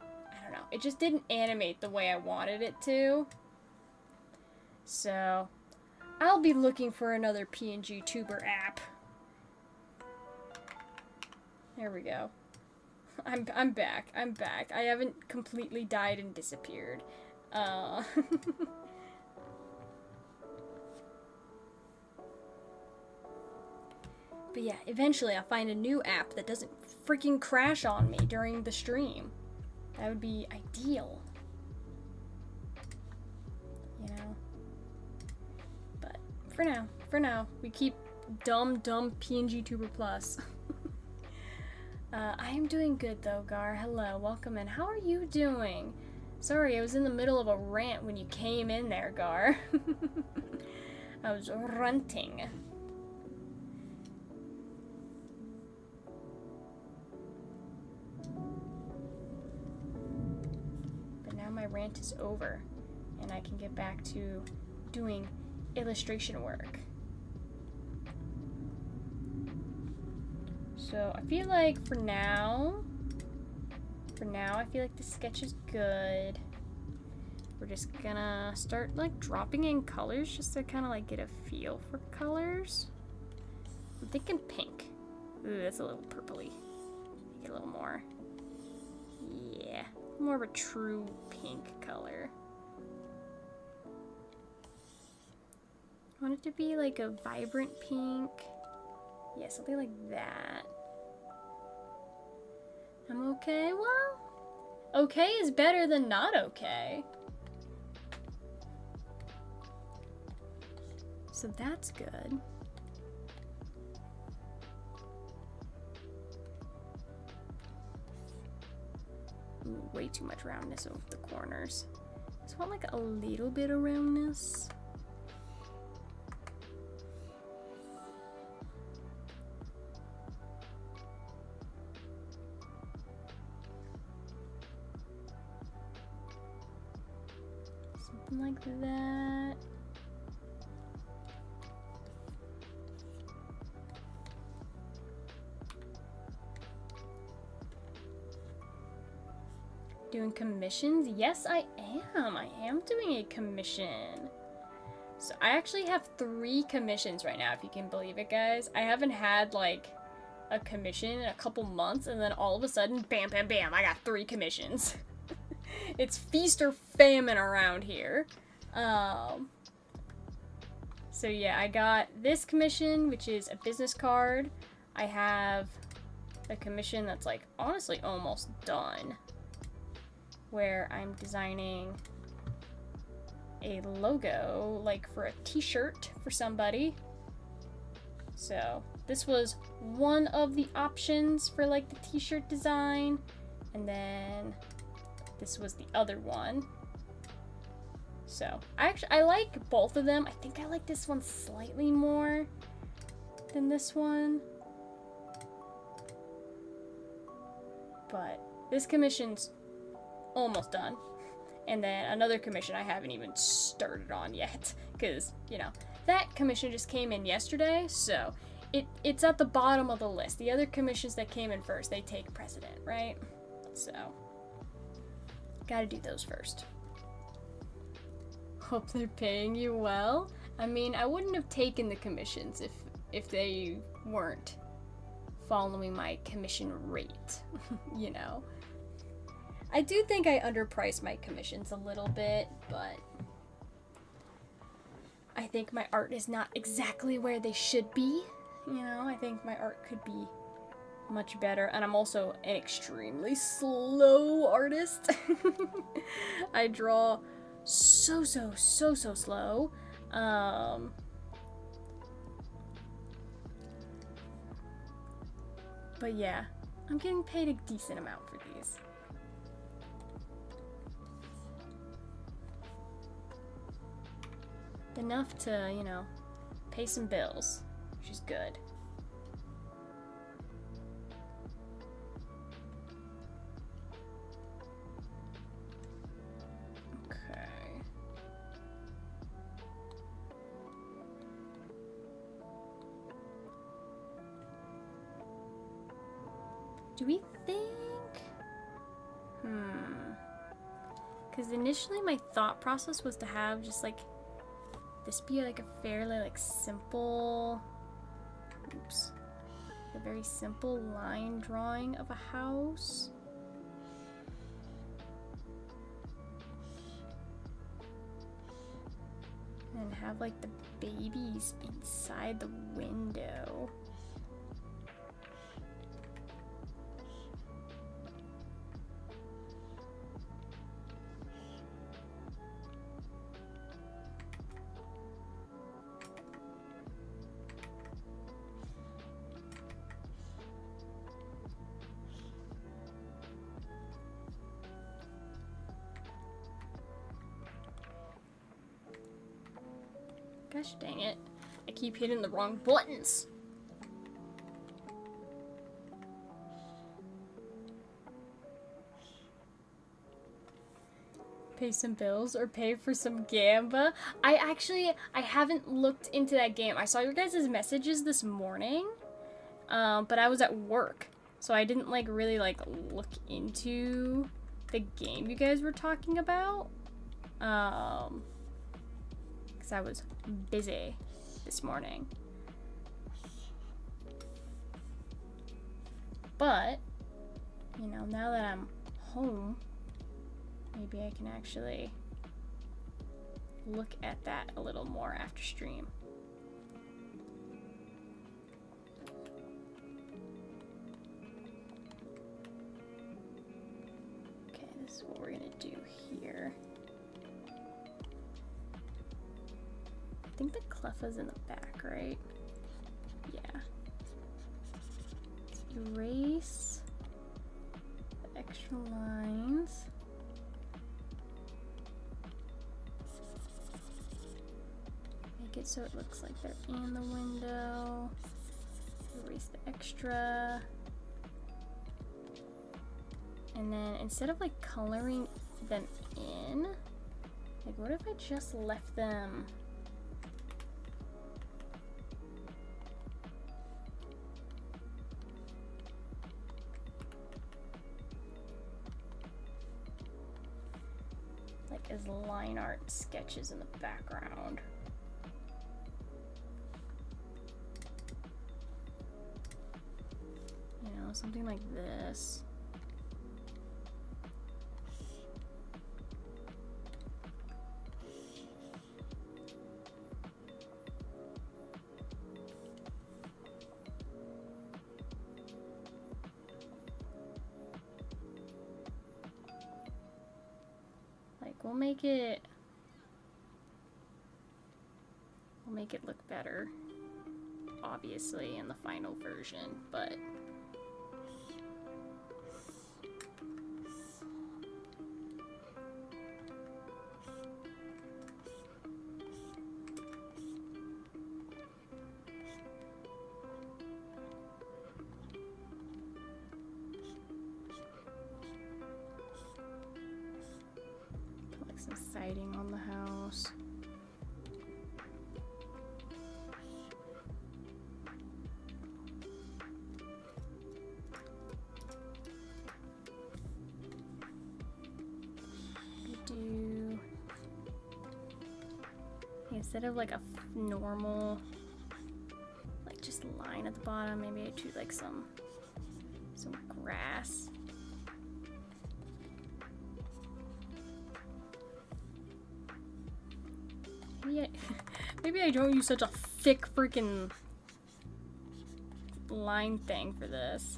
I don't know, it just didn't animate the way I wanted it to. So I'll be looking for another PNG Tuber app. There we go. I'm back. I'm back. I haven't completely died and disappeared. But yeah, eventually I'll find a new app that doesn't freaking crash on me during the stream. That would be ideal. You know? But for now, we keep dumb PNG Tuber Plus. I am doing good though, Gar. Hello, welcome in. How are you doing? Sorry, I was in the middle of a rant when you came in there, Gar. I was ranting. But now my rant is over, and I can get back to doing illustration work. So I feel like for now, I feel like the sketch is good. We're just gonna start like dropping in colors just to kind of like get a feel for colors. I'm thinking pink. Ooh, that's a little purpley. Make it a little more. Yeah, more of a true pink color. I want it to be like a vibrant pink. Yeah, something like that. I'm okay? Well, okay is better than not okay. So that's good. Ooh, way too much roundness over the corners. Just want like a little bit of roundness. Something like that. Doing commissions? Yes, I am. I am doing a commission. So I actually have 3 commissions right now, if you can believe it, guys. I haven't had like a commission in a couple months, and then all of a sudden, bam, bam, bam, I got 3 commissions. It's feast or famine around here. So yeah, I got this commission, which is a business card. I have a commission that's like honestly almost done, where I'm designing a logo like for a t-shirt for somebody. So this was one of the options for like the t-shirt design, and then this was the other one. So I like both of them. I think I like this one slightly more than this one, but this commission's almost done. And then another commission I haven't even started on yet, because, you know, that commission just came in yesterday, so it's at the bottom of the list. The other commissions that came in first, they take precedent, right? So gotta do those first. Hope they're paying you well. I mean, I wouldn't have taken the commissions if they weren't following my commission rate, you know. I do think I underpriced my commissions a little bit, but I think my art is not exactly where they should be. You know, I think my art could be much better. And I'm also an extremely slow artist. I draw so slow. But yeah, I'm getting paid a decent amount for these. Enough to, you know, pay some bills, which is good. Okay. Do we think? Because initially my thought process was to have just like this be like a fairly like simple, a very simple line drawing of a house. And have like the babies inside the window. Gosh dang it. I keep hitting the wrong buttons. Pay some bills or pay for some Gamba. I haven't looked into that game. I saw your guys' messages this morning, but I was at work, so I didn't like really like look into the game you guys were talking about. Because I was busy this morning. But, you know, now that I'm home, maybe I can actually look at that a little more after stream. Okay, this is what we're gonna do here. I think the cleffa's in the back, right? Yeah. Erase the extra lines. Make it so it looks like they're in the window. Erase the extra. And then instead of like coloring them in, like what if I just left them as line art sketches in the background? You know, something like this. We'll make it look better, obviously, in the final version, but some siding on the house. Do instead of like a normal like just line at the bottom, maybe I do like some grass. Maybe I don't use such a thick freaking line thing for this.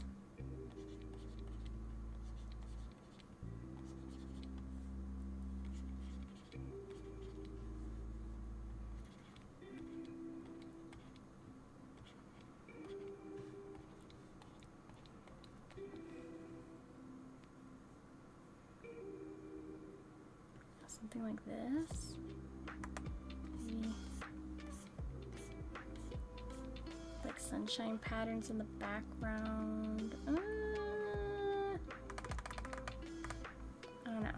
Something like this. Maybe like sunshine patterns in the background. I don't know.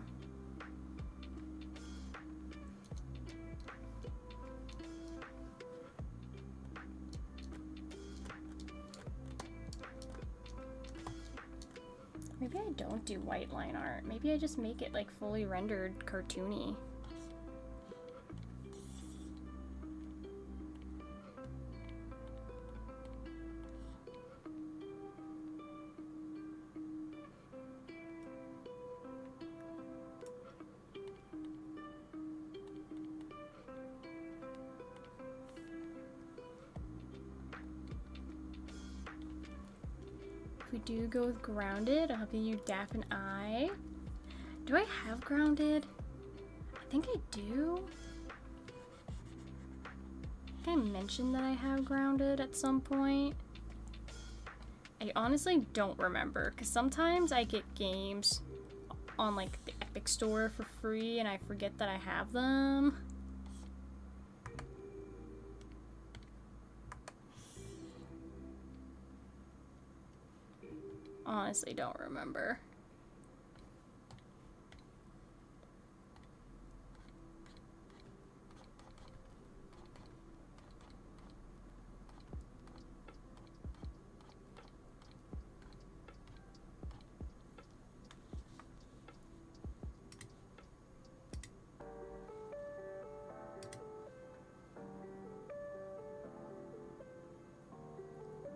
Maybe I don't do white line art. Maybe I just make it like fully rendered cartoony. If we do go with grounded, I'll give you Daffin Eye. Do I have grounded? I think I do. I think I mentioned that I have grounded at some point. I honestly don't remember, because sometimes I get games on like the Epic Store for free and I forget that I have them. Honestly don't remember.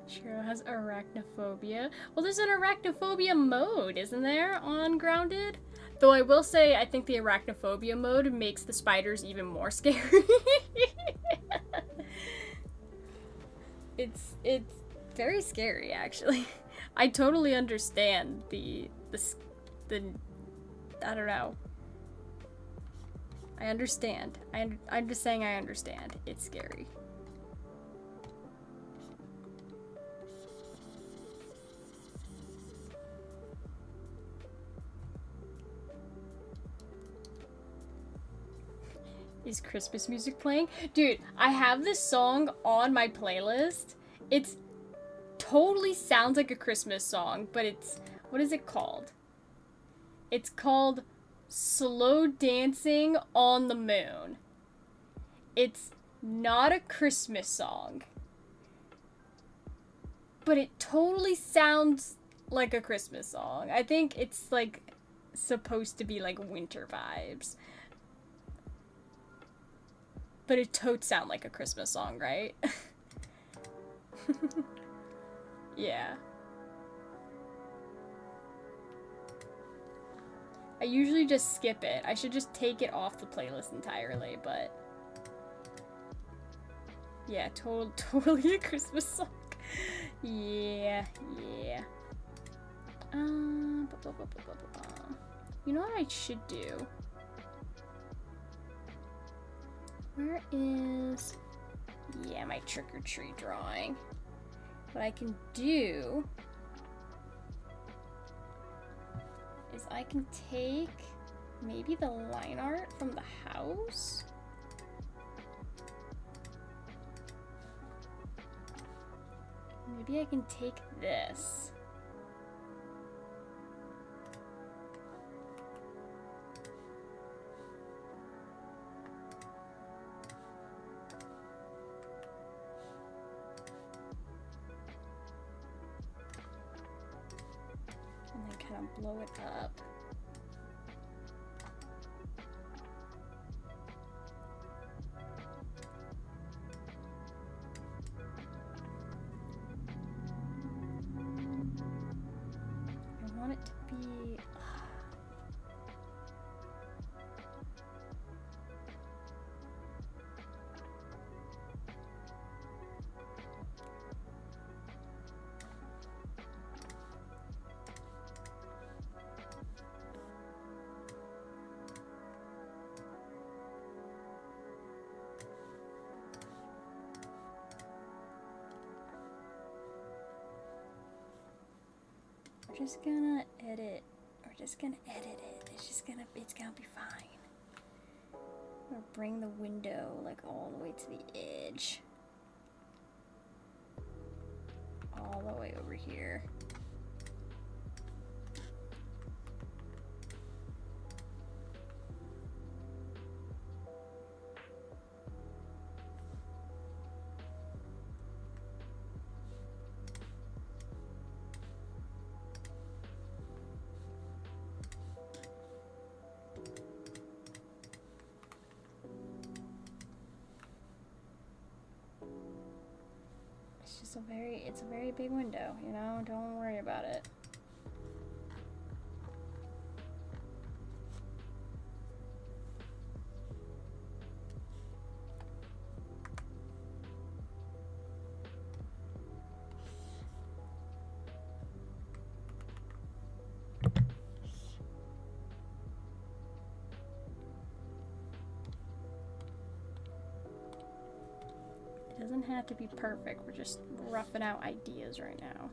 Shiro has arachnophobia. Well, there's an arachnophobia mode, isn't there, on Grounded? Though I will say, I think the arachnophobia mode makes the spiders even more scary. It's very scary, actually. I totally understand the I don't know. I understand. I'm just saying I understand. It's scary. Is Christmas music playing? Dude, I have this song on my playlist. It's totally sounds like a Christmas song, but it's, what is it called? It's called Slow Dancing on the Moon. It's not a Christmas song, but it totally sounds like a Christmas song. I think it's like supposed to be like winter vibes. But it totes sound like a Christmas song, right? Yeah. I usually just skip it. I should just take it off the playlist entirely, but... yeah, totally a Christmas song. Yeah. You know what I should do? Where is... yeah, my trick-or-treat drawing. What I can do is I can take maybe the line art from the house. Maybe I can take this. Blow it up. I want it to be... We're just gonna edit. We're just gonna edit it. It's gonna be fine. Or bring the window like all the way to the edge. All the way over here. It's a very big window, you know, don't worry about it. It doesn't have to be perfect, we're just roughing out ideas right now.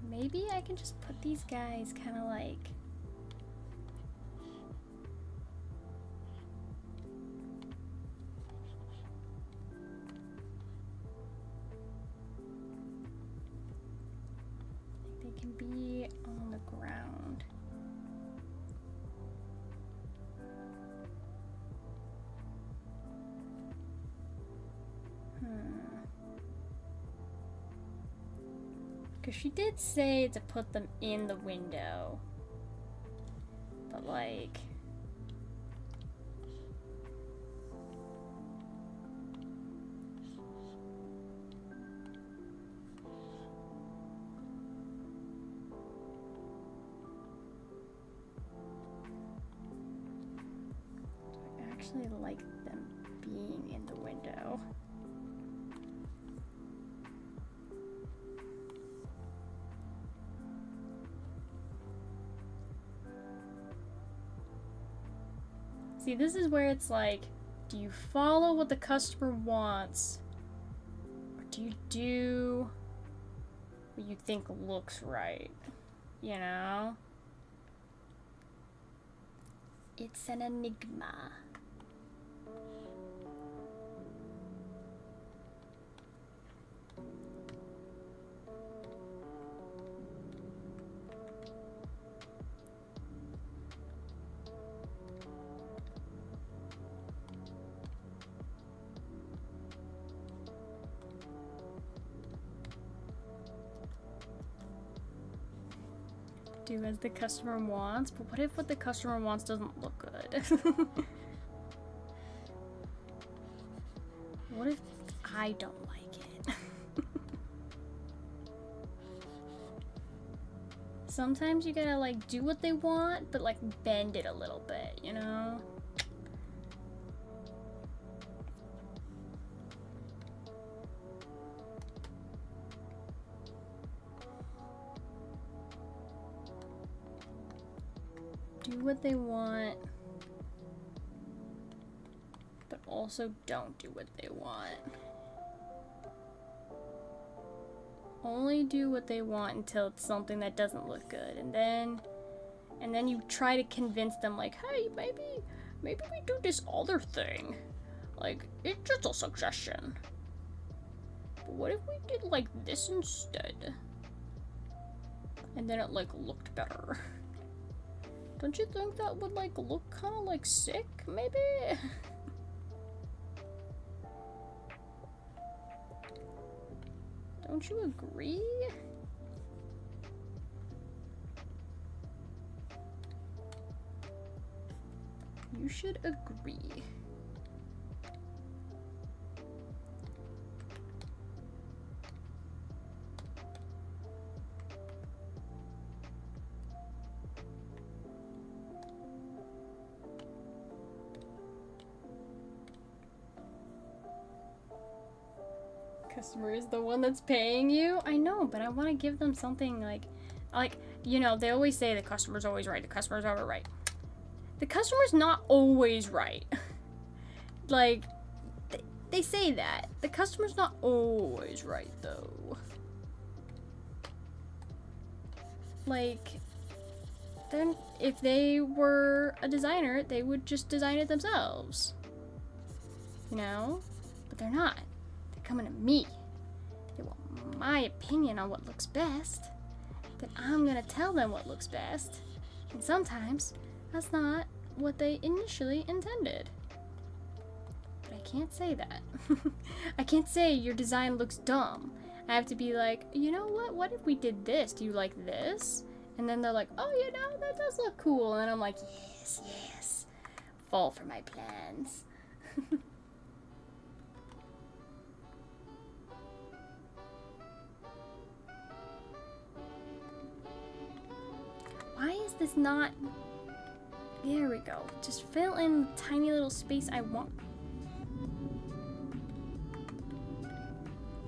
Maybe I can just put these guys kind of like... they can be on the ground. Because she did say to put them in the window. But like... I actually like them being in the window. See, this is where it's like, do you follow what the customer wants? Or do you do what you think looks right? You know? It's an enigma. Do as the customer wants, but what if what the customer wants doesn't look good? What if I don't like it? Sometimes you gotta like do what they want, but like bend it a little bit, you know? Do what they want, but also don't do what they want. Only do what they want until it's something that doesn't look good, and then you try to convince them like, hey, maybe we do this other thing. Like, it's just a suggestion. But what if we did like this instead? And then it like looked better. Don't you think that would like look kind of like sick, maybe? Don't you agree? You should agree. Customer is the one that's paying you? I know, but I want to give them something like, you know, they always say the customer's always right, the customer's always right. The customer's not always right. Like, they say that. The customer's not always right, though. Like, then if they were a designer, they would just design it themselves. You know? But they're not. They're coming to me. They want my opinion on what looks best. Then I'm gonna tell them what looks best. And sometimes, that's not what they initially intended. But I can't say that. I can't say your design looks dumb. I have to be like, you know what? What if we did this? Do you like this? And then they're like, oh, you know, that does look cool. And I'm like, yes, yes. Fall for my plans. Why is this not... There we go. Just fill in the tiny little space I want.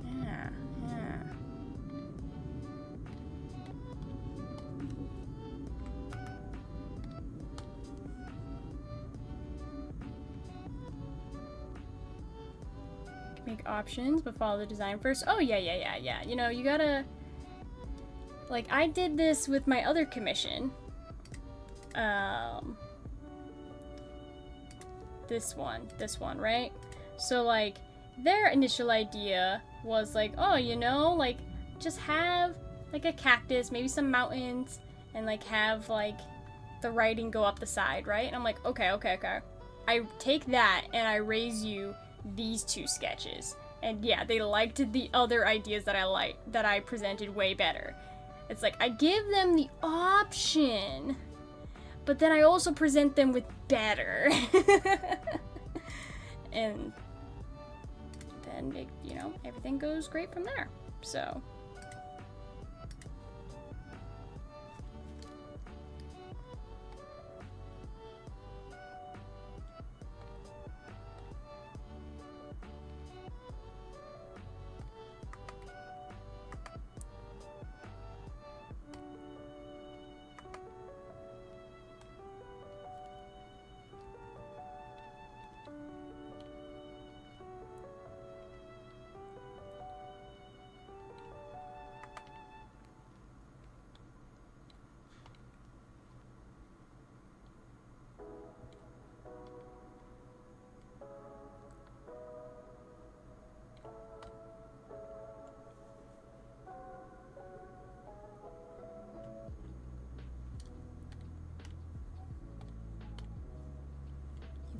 Yeah, yeah. Make options, but follow the design first. Oh, yeah. You know, you gotta... Like, I did this with my other commission. This one, right? So, like, their initial idea was like, oh, you know, like, just have, like, a cactus, maybe some mountains, and, like, have, like, the writing go up the side, right? And I'm like, okay. I take that, and I raise you these two sketches. And, yeah, they liked the other ideas that I presented way better. It's like, I give them the option, but then I also present them with better. And then, you know, everything goes great from there. So...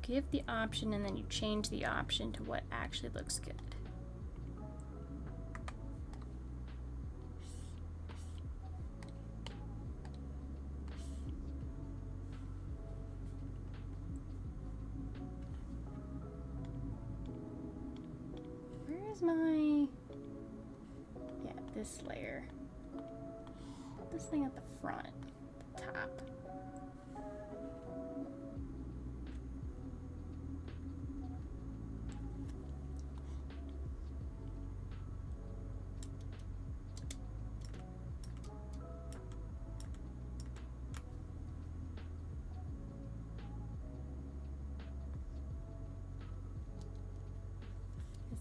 give the option and then you change the option to what actually looks good. Where is my... Yeah, this layer. This thing at the front, the top.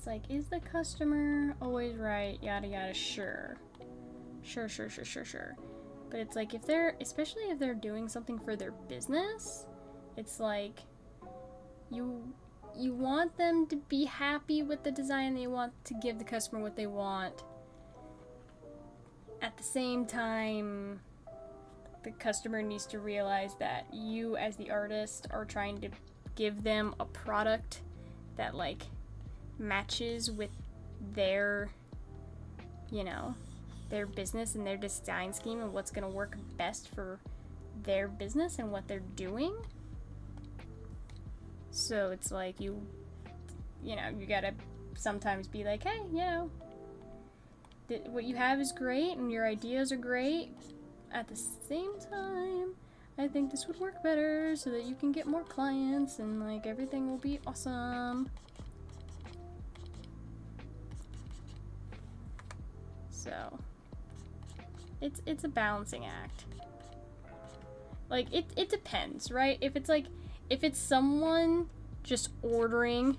Like, is the customer always right? Yada yada, sure. Sure. But it's like, if they're, especially if they're doing something for their business, it's like, you want them to be happy with the design, they want to give the customer what they want. At the same time, the customer needs to realize that you, as the artist, are trying to give them a product that, like, matches with their, you know, their business and their design scheme and what's gonna work best for their business and what they're doing. So it's like, you know, you gotta sometimes be like, hey, you know, what you have is great and your ideas are great. At the same time, I think this would work better so that you can get more clients and, like, everything will be awesome. So it's a balancing act. Like, it depends, right? If it's someone just ordering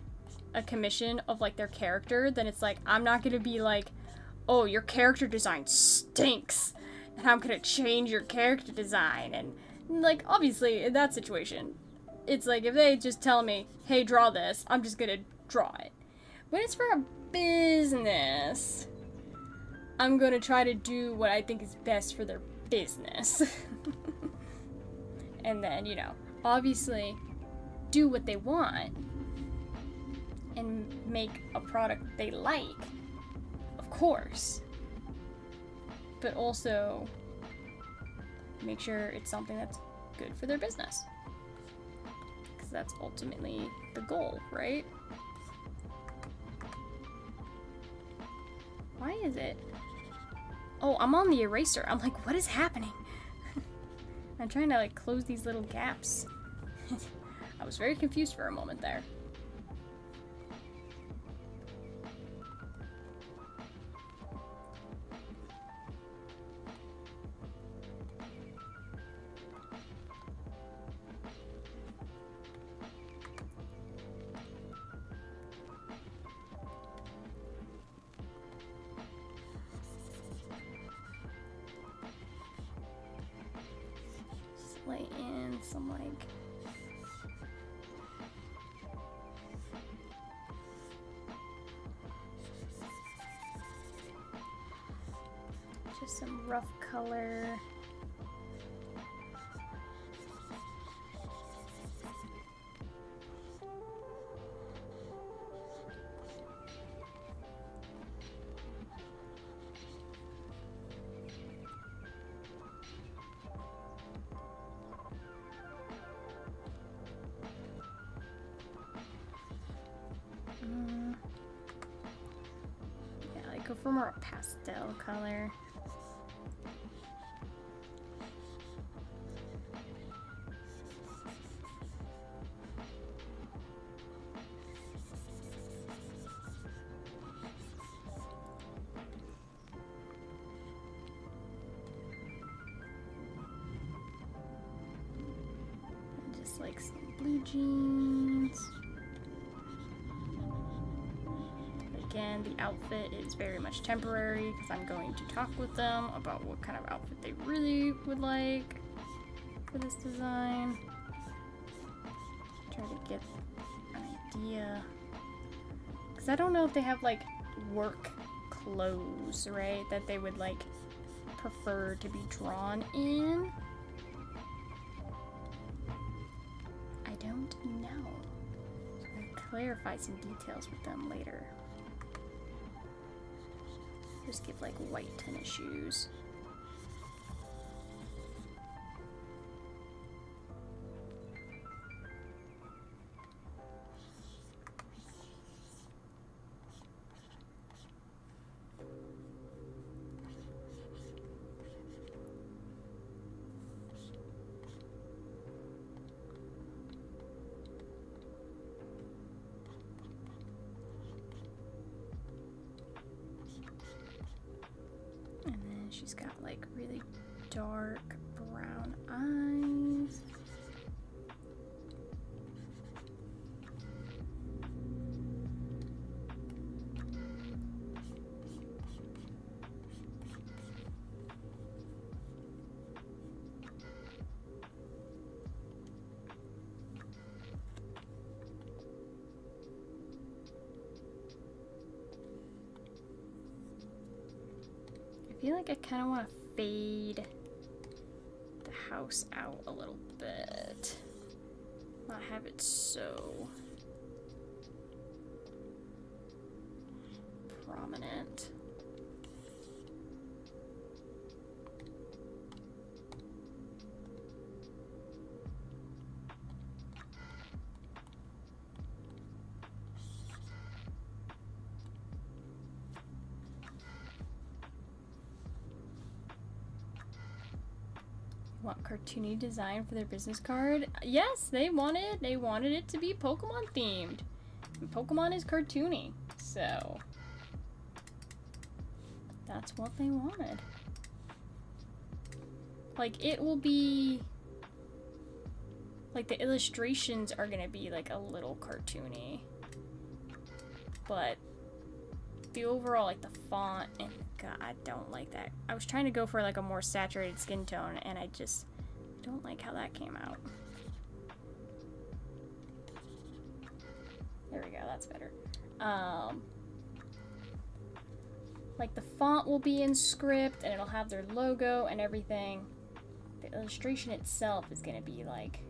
a commission of, like, their character, then it's like, I'm not gonna be like, oh, your character design stinks, and I'm gonna change your character design, and, like, obviously, in that situation, it's like, if they just tell me, hey, draw this, I'm just gonna draw it. When it's for a business, I'm gonna try to do what I think is best for their business. And then, you know, obviously do what they want and make a product they like, of course. But also make sure it's something that's good for their business. Because that's ultimately the goal, right? Why is it? Oh, I'm on the eraser. I'm like, what is happening? I'm trying to, like, close these little gaps. I was very confused for a moment there. Lay in some, like, just some rough color. Yeah, like go for more pastel color. And just like some blue jeans. Again, the outfit is very much temporary because I'm going to talk with them about what kind of outfit they really would like for this design. Try to get an idea. Because I don't know if they have, like, work clothes, right? That they would, like, prefer to be drawn in. I don't know. So I'm going to clarify some details with them later. Just give, like, white tennis shoes. She's got, like, really dark brown eyes. I feel like I kind of want to fade the house out a little bit. Not have it so prominent. Want cartoony design for their business card? Yes, they wanted it to be Pokemon themed. And Pokemon is cartoony, so that's what they wanted. Like, it will be... Like, the illustrations are gonna be, like, a little cartoony. But the overall, like, the font, and God, I don't like that. I was trying to go for, like, a more saturated skin tone, and I just don't like how that came out. There we go, that's better. Like, the font will be in script, and it'll have their logo and everything. The illustration itself is gonna be, like,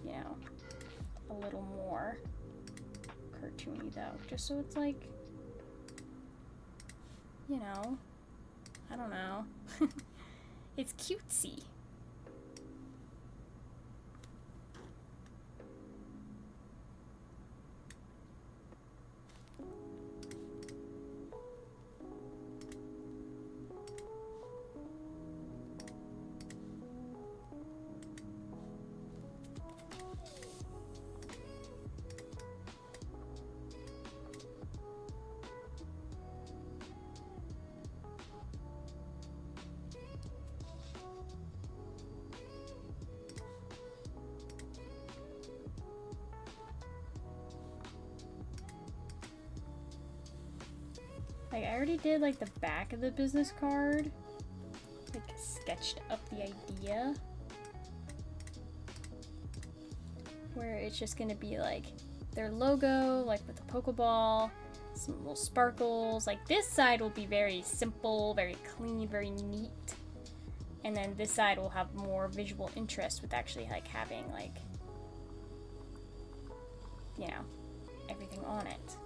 you know, a little more cartoony, though. Just so it's, like, you know, I don't know. It's cutesy. Like, I already did, like, the back of the business card. Like, sketched up the idea. Where it's just gonna be, like, their logo, like, with the Pokeball, some little sparkles. Like, this side will be very simple, very clean, very neat. And then this side will have more visual interest with actually, like, having, like, you know, everything on it.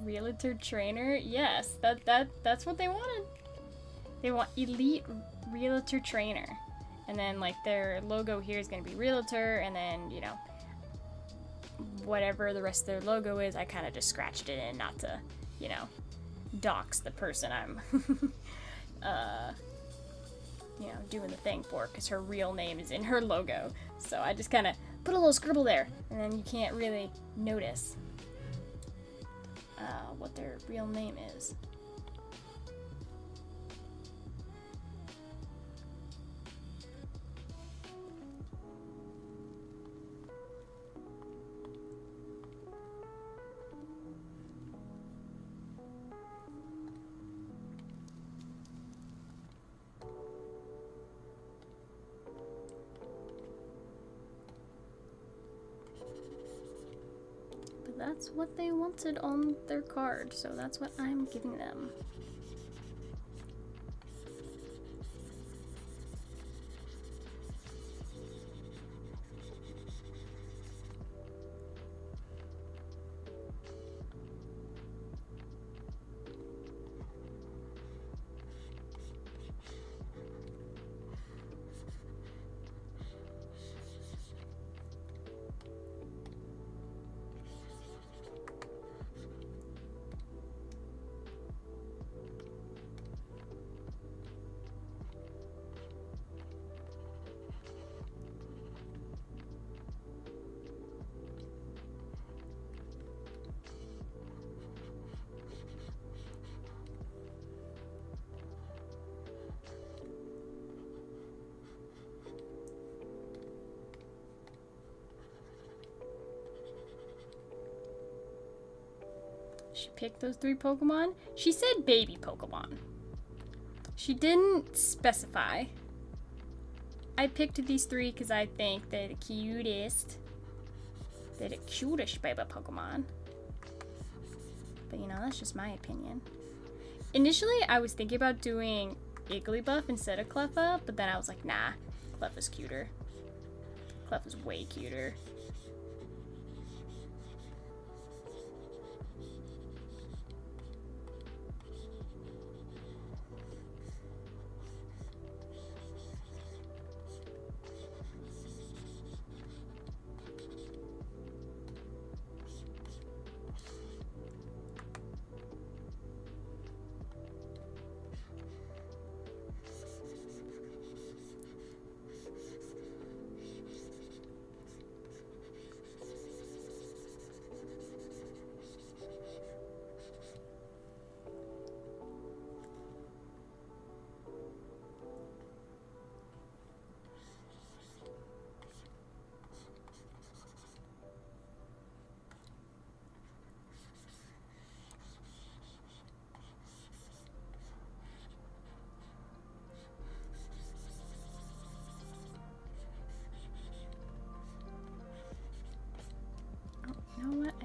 Realtor trainer? Yes, that's what they wanted. They want elite realtor trainer. And then, like, their logo here is going to be realtor, and then, you know, whatever the rest of their logo is, I kind of just scratched it in not to, you know, dox the person I'm, you know, doing the thing for, because her real name is in her logo. So I just kind of put a little scribble there, and then you can't really notice what their real name is. That's what they wanted on their card, so that's what I'm giving them. She picked those 3 Pokemon. She said baby Pokemon. She didn't specify. I picked these 3 because I think they're the cutest. They're the cutest baby Pokemon. But you know, that's just my opinion. Initially, I was thinking about doing Igglybuff instead of Cleffa, but then I was like, nah, Cleffa's cuter. Cleffa's way cuter.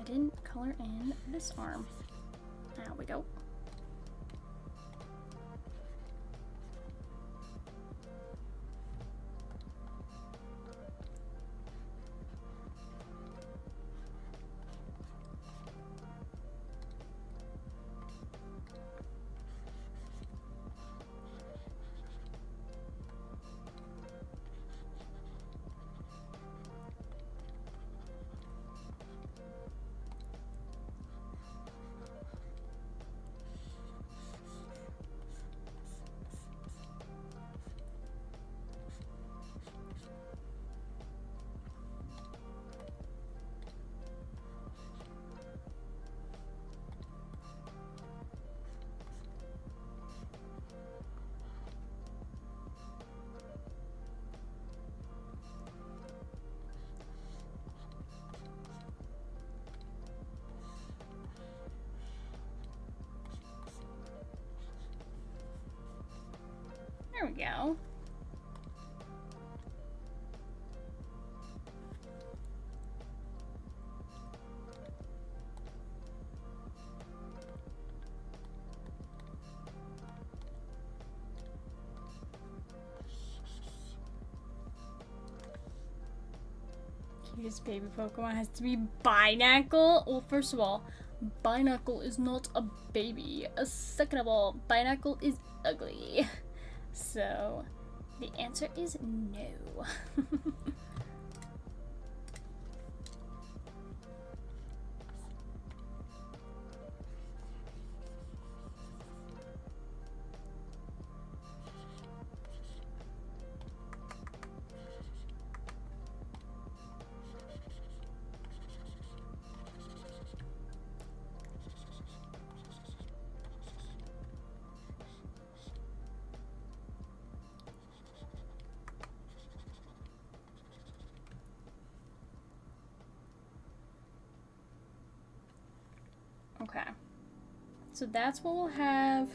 didn't color in this arm. There we go. There we go. Cutest baby Pokemon has to be Binacle. Well, first of all, Binacle is not a baby. Second of all, Binacle is ugly. So, the answer is no. Okay. So that's what we'll have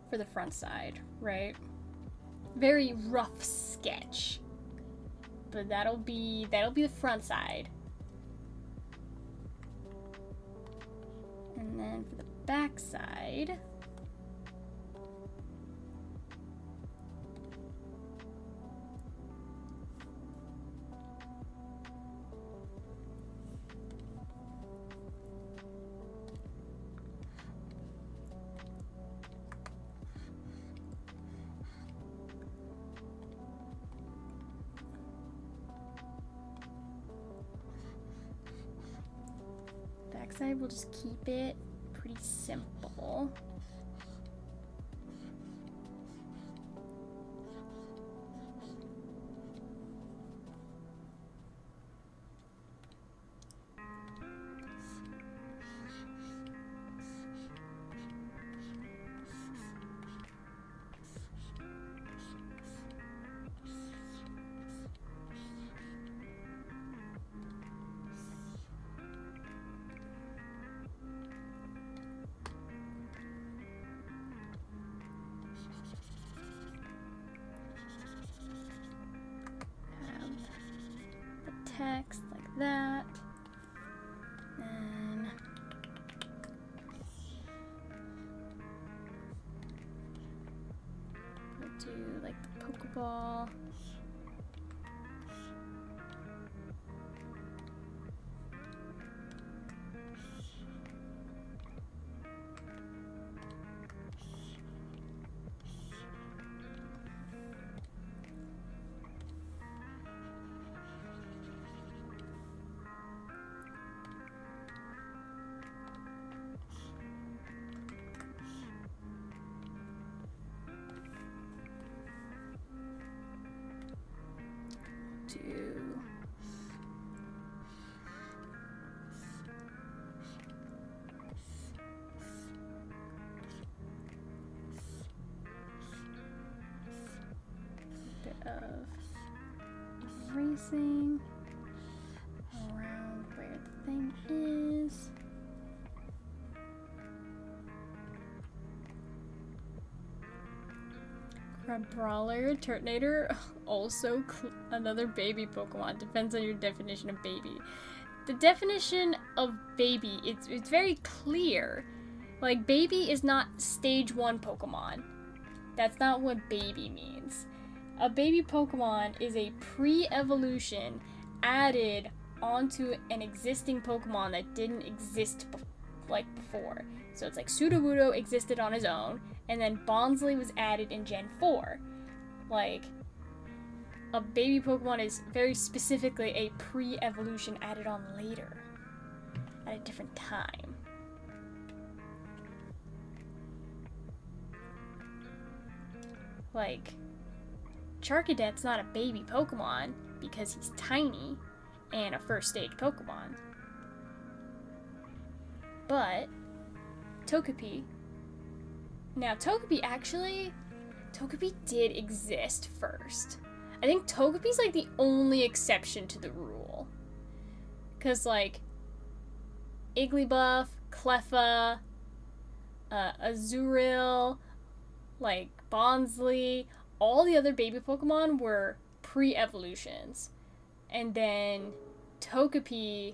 for the front side, right? Very rough sketch. But that'll be the front side. And then for the back side, we'll just keep it pretty simple. Text like that, and we'll do like the Pokeball. Do a bit of erasing around where the thing is. Brawler, Turtonator, also another baby Pokemon. Depends on your definition of baby. The definition of baby, it's very clear. Like, baby is not stage 1 Pokemon. That's not what baby means. A baby Pokemon is a pre-evolution added onto an existing Pokemon that didn't exist before. So it's like Sudowoodo existed on his own, and then Bonsly was added in Gen 4. Like, a baby Pokemon is very specifically a pre-evolution added on later, at a different time. Like, Charcadet's not a baby Pokemon because he's tiny and a first stage Pokemon. But Togepi. Now, Togepi did exist first. I think Togepi's like the only exception to the rule. Because, like, Igglybuff, Cleffa, Azurill, like, Bonsly, all the other baby Pokemon were pre-evolutions. And then Togepi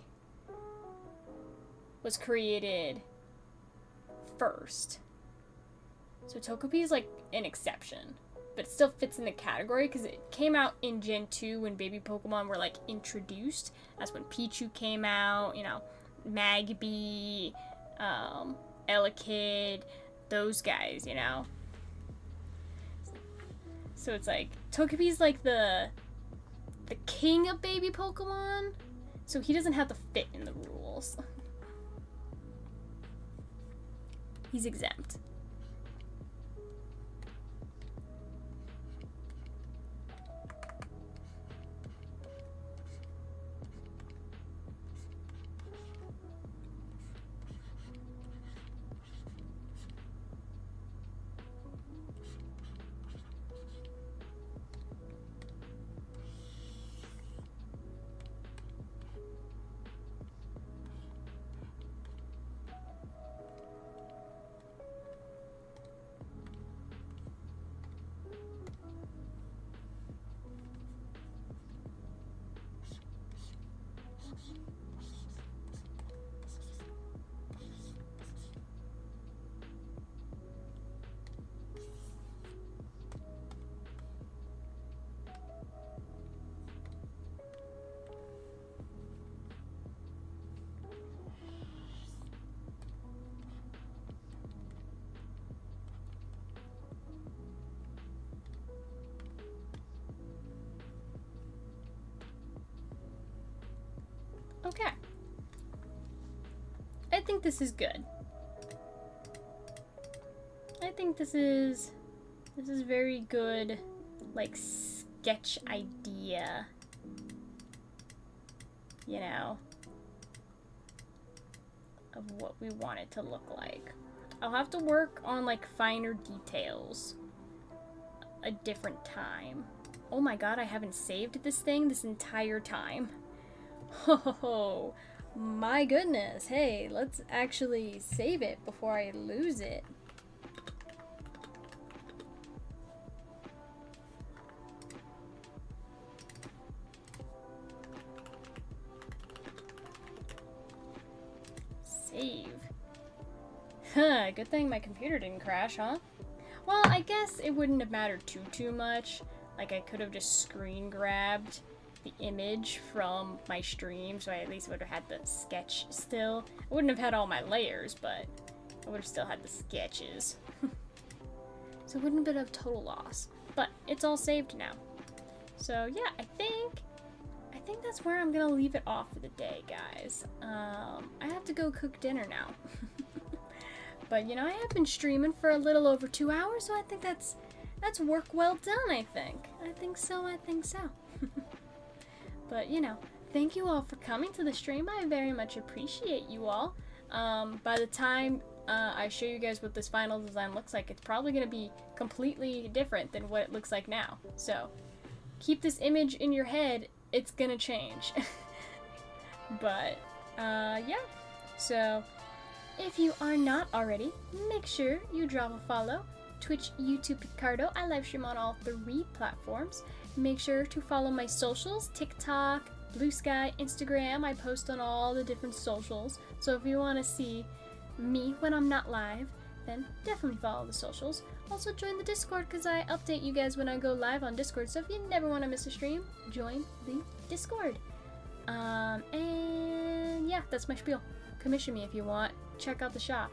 was created first. So Togepi is like an exception, but it still fits in the category because it came out in Gen 2 when baby Pokemon were like introduced. That's when Pichu came out, you know, Magby, Elekid, those guys, you know. So it's like, Togepi's like the king of baby Pokemon, so he doesn't have to fit in the rules. He's exempt. Okay. I think this is good. I think this is very good, like, sketch idea. You know, of what we want it to look like. I'll have to work on, like, finer details a different time. Oh my god, I haven't saved this thing this entire time. Oh, my goodness. Hey, let's actually save it before I lose it. Save. Huh, good thing my computer didn't crash, huh? Well, I guess it wouldn't have mattered too much. Like, I could have just screen grabbed the image from my stream, so I at least would have had the sketch still. I wouldn't have had all my layers, but I would have still had the sketches. So it wouldn't have been a total loss. But it's all saved now. So yeah, I think that's where I'm gonna leave it off for the day, guys. I have to go cook dinner now. But you know, I have been streaming for a little over 2 hours, so I think that's work well done, I think. I think so. But, you know, thank you all for coming to the stream. I very much appreciate you all. By the time I show you guys what this final design looks like, it's probably going to be completely different than what it looks like now. So, keep this image in your head. It's going to change. But, yeah. So, if you are not already, make sure you drop a follow Twitch, YouTube, Picardo. I live stream on all 3 platforms. Make sure to follow my socials, TikTok, Blue Sky, Instagram. I post on all the different socials. So if you want to see me when I'm not live, then definitely follow the socials. Also join the Discord because I update you guys when I go live on Discord. So if you never want to miss a stream, join the Discord. And yeah, that's my spiel. Commission me if you want. Check out the shop.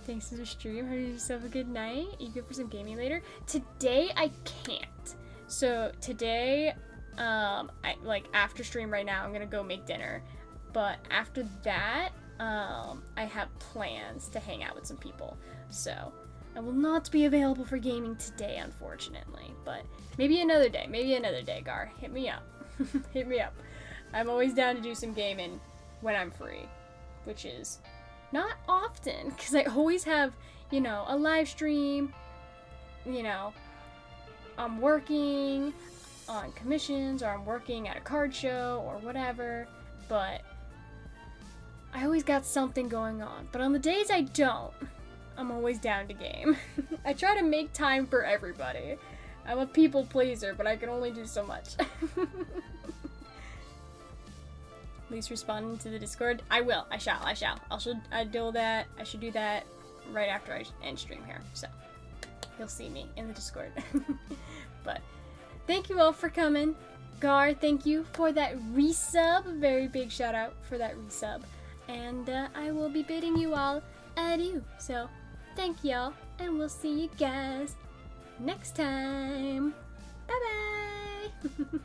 Thanks for the stream. Have yourself a good night. You good for some gaming later? Today I can't. So today, after stream right now, I'm gonna go make dinner. But after that, I have plans to hang out with some people. So I will not be available for gaming today, unfortunately. But maybe another day. Maybe another day, Gar. Hit me up. Hit me up. I'm always down to do some gaming when I'm free, which is not often, because I always have, a live stream, I'm working on commissions, or I'm working at a card show, or whatever, but I always got something going on. But on the days I don't, I'm always down to game. I try to make time for everybody. I'm a people pleaser, but I can only do so much. At least responding to the Discord. I will. I shall. I do that. I should do that right after I end stream here. So you'll see me in the Discord. But thank you all for coming. Gar, thank you for that resub. Very big shout out for that resub. And I will be bidding you all adieu. So thank y'all, and we'll see you guys next time. Bye bye.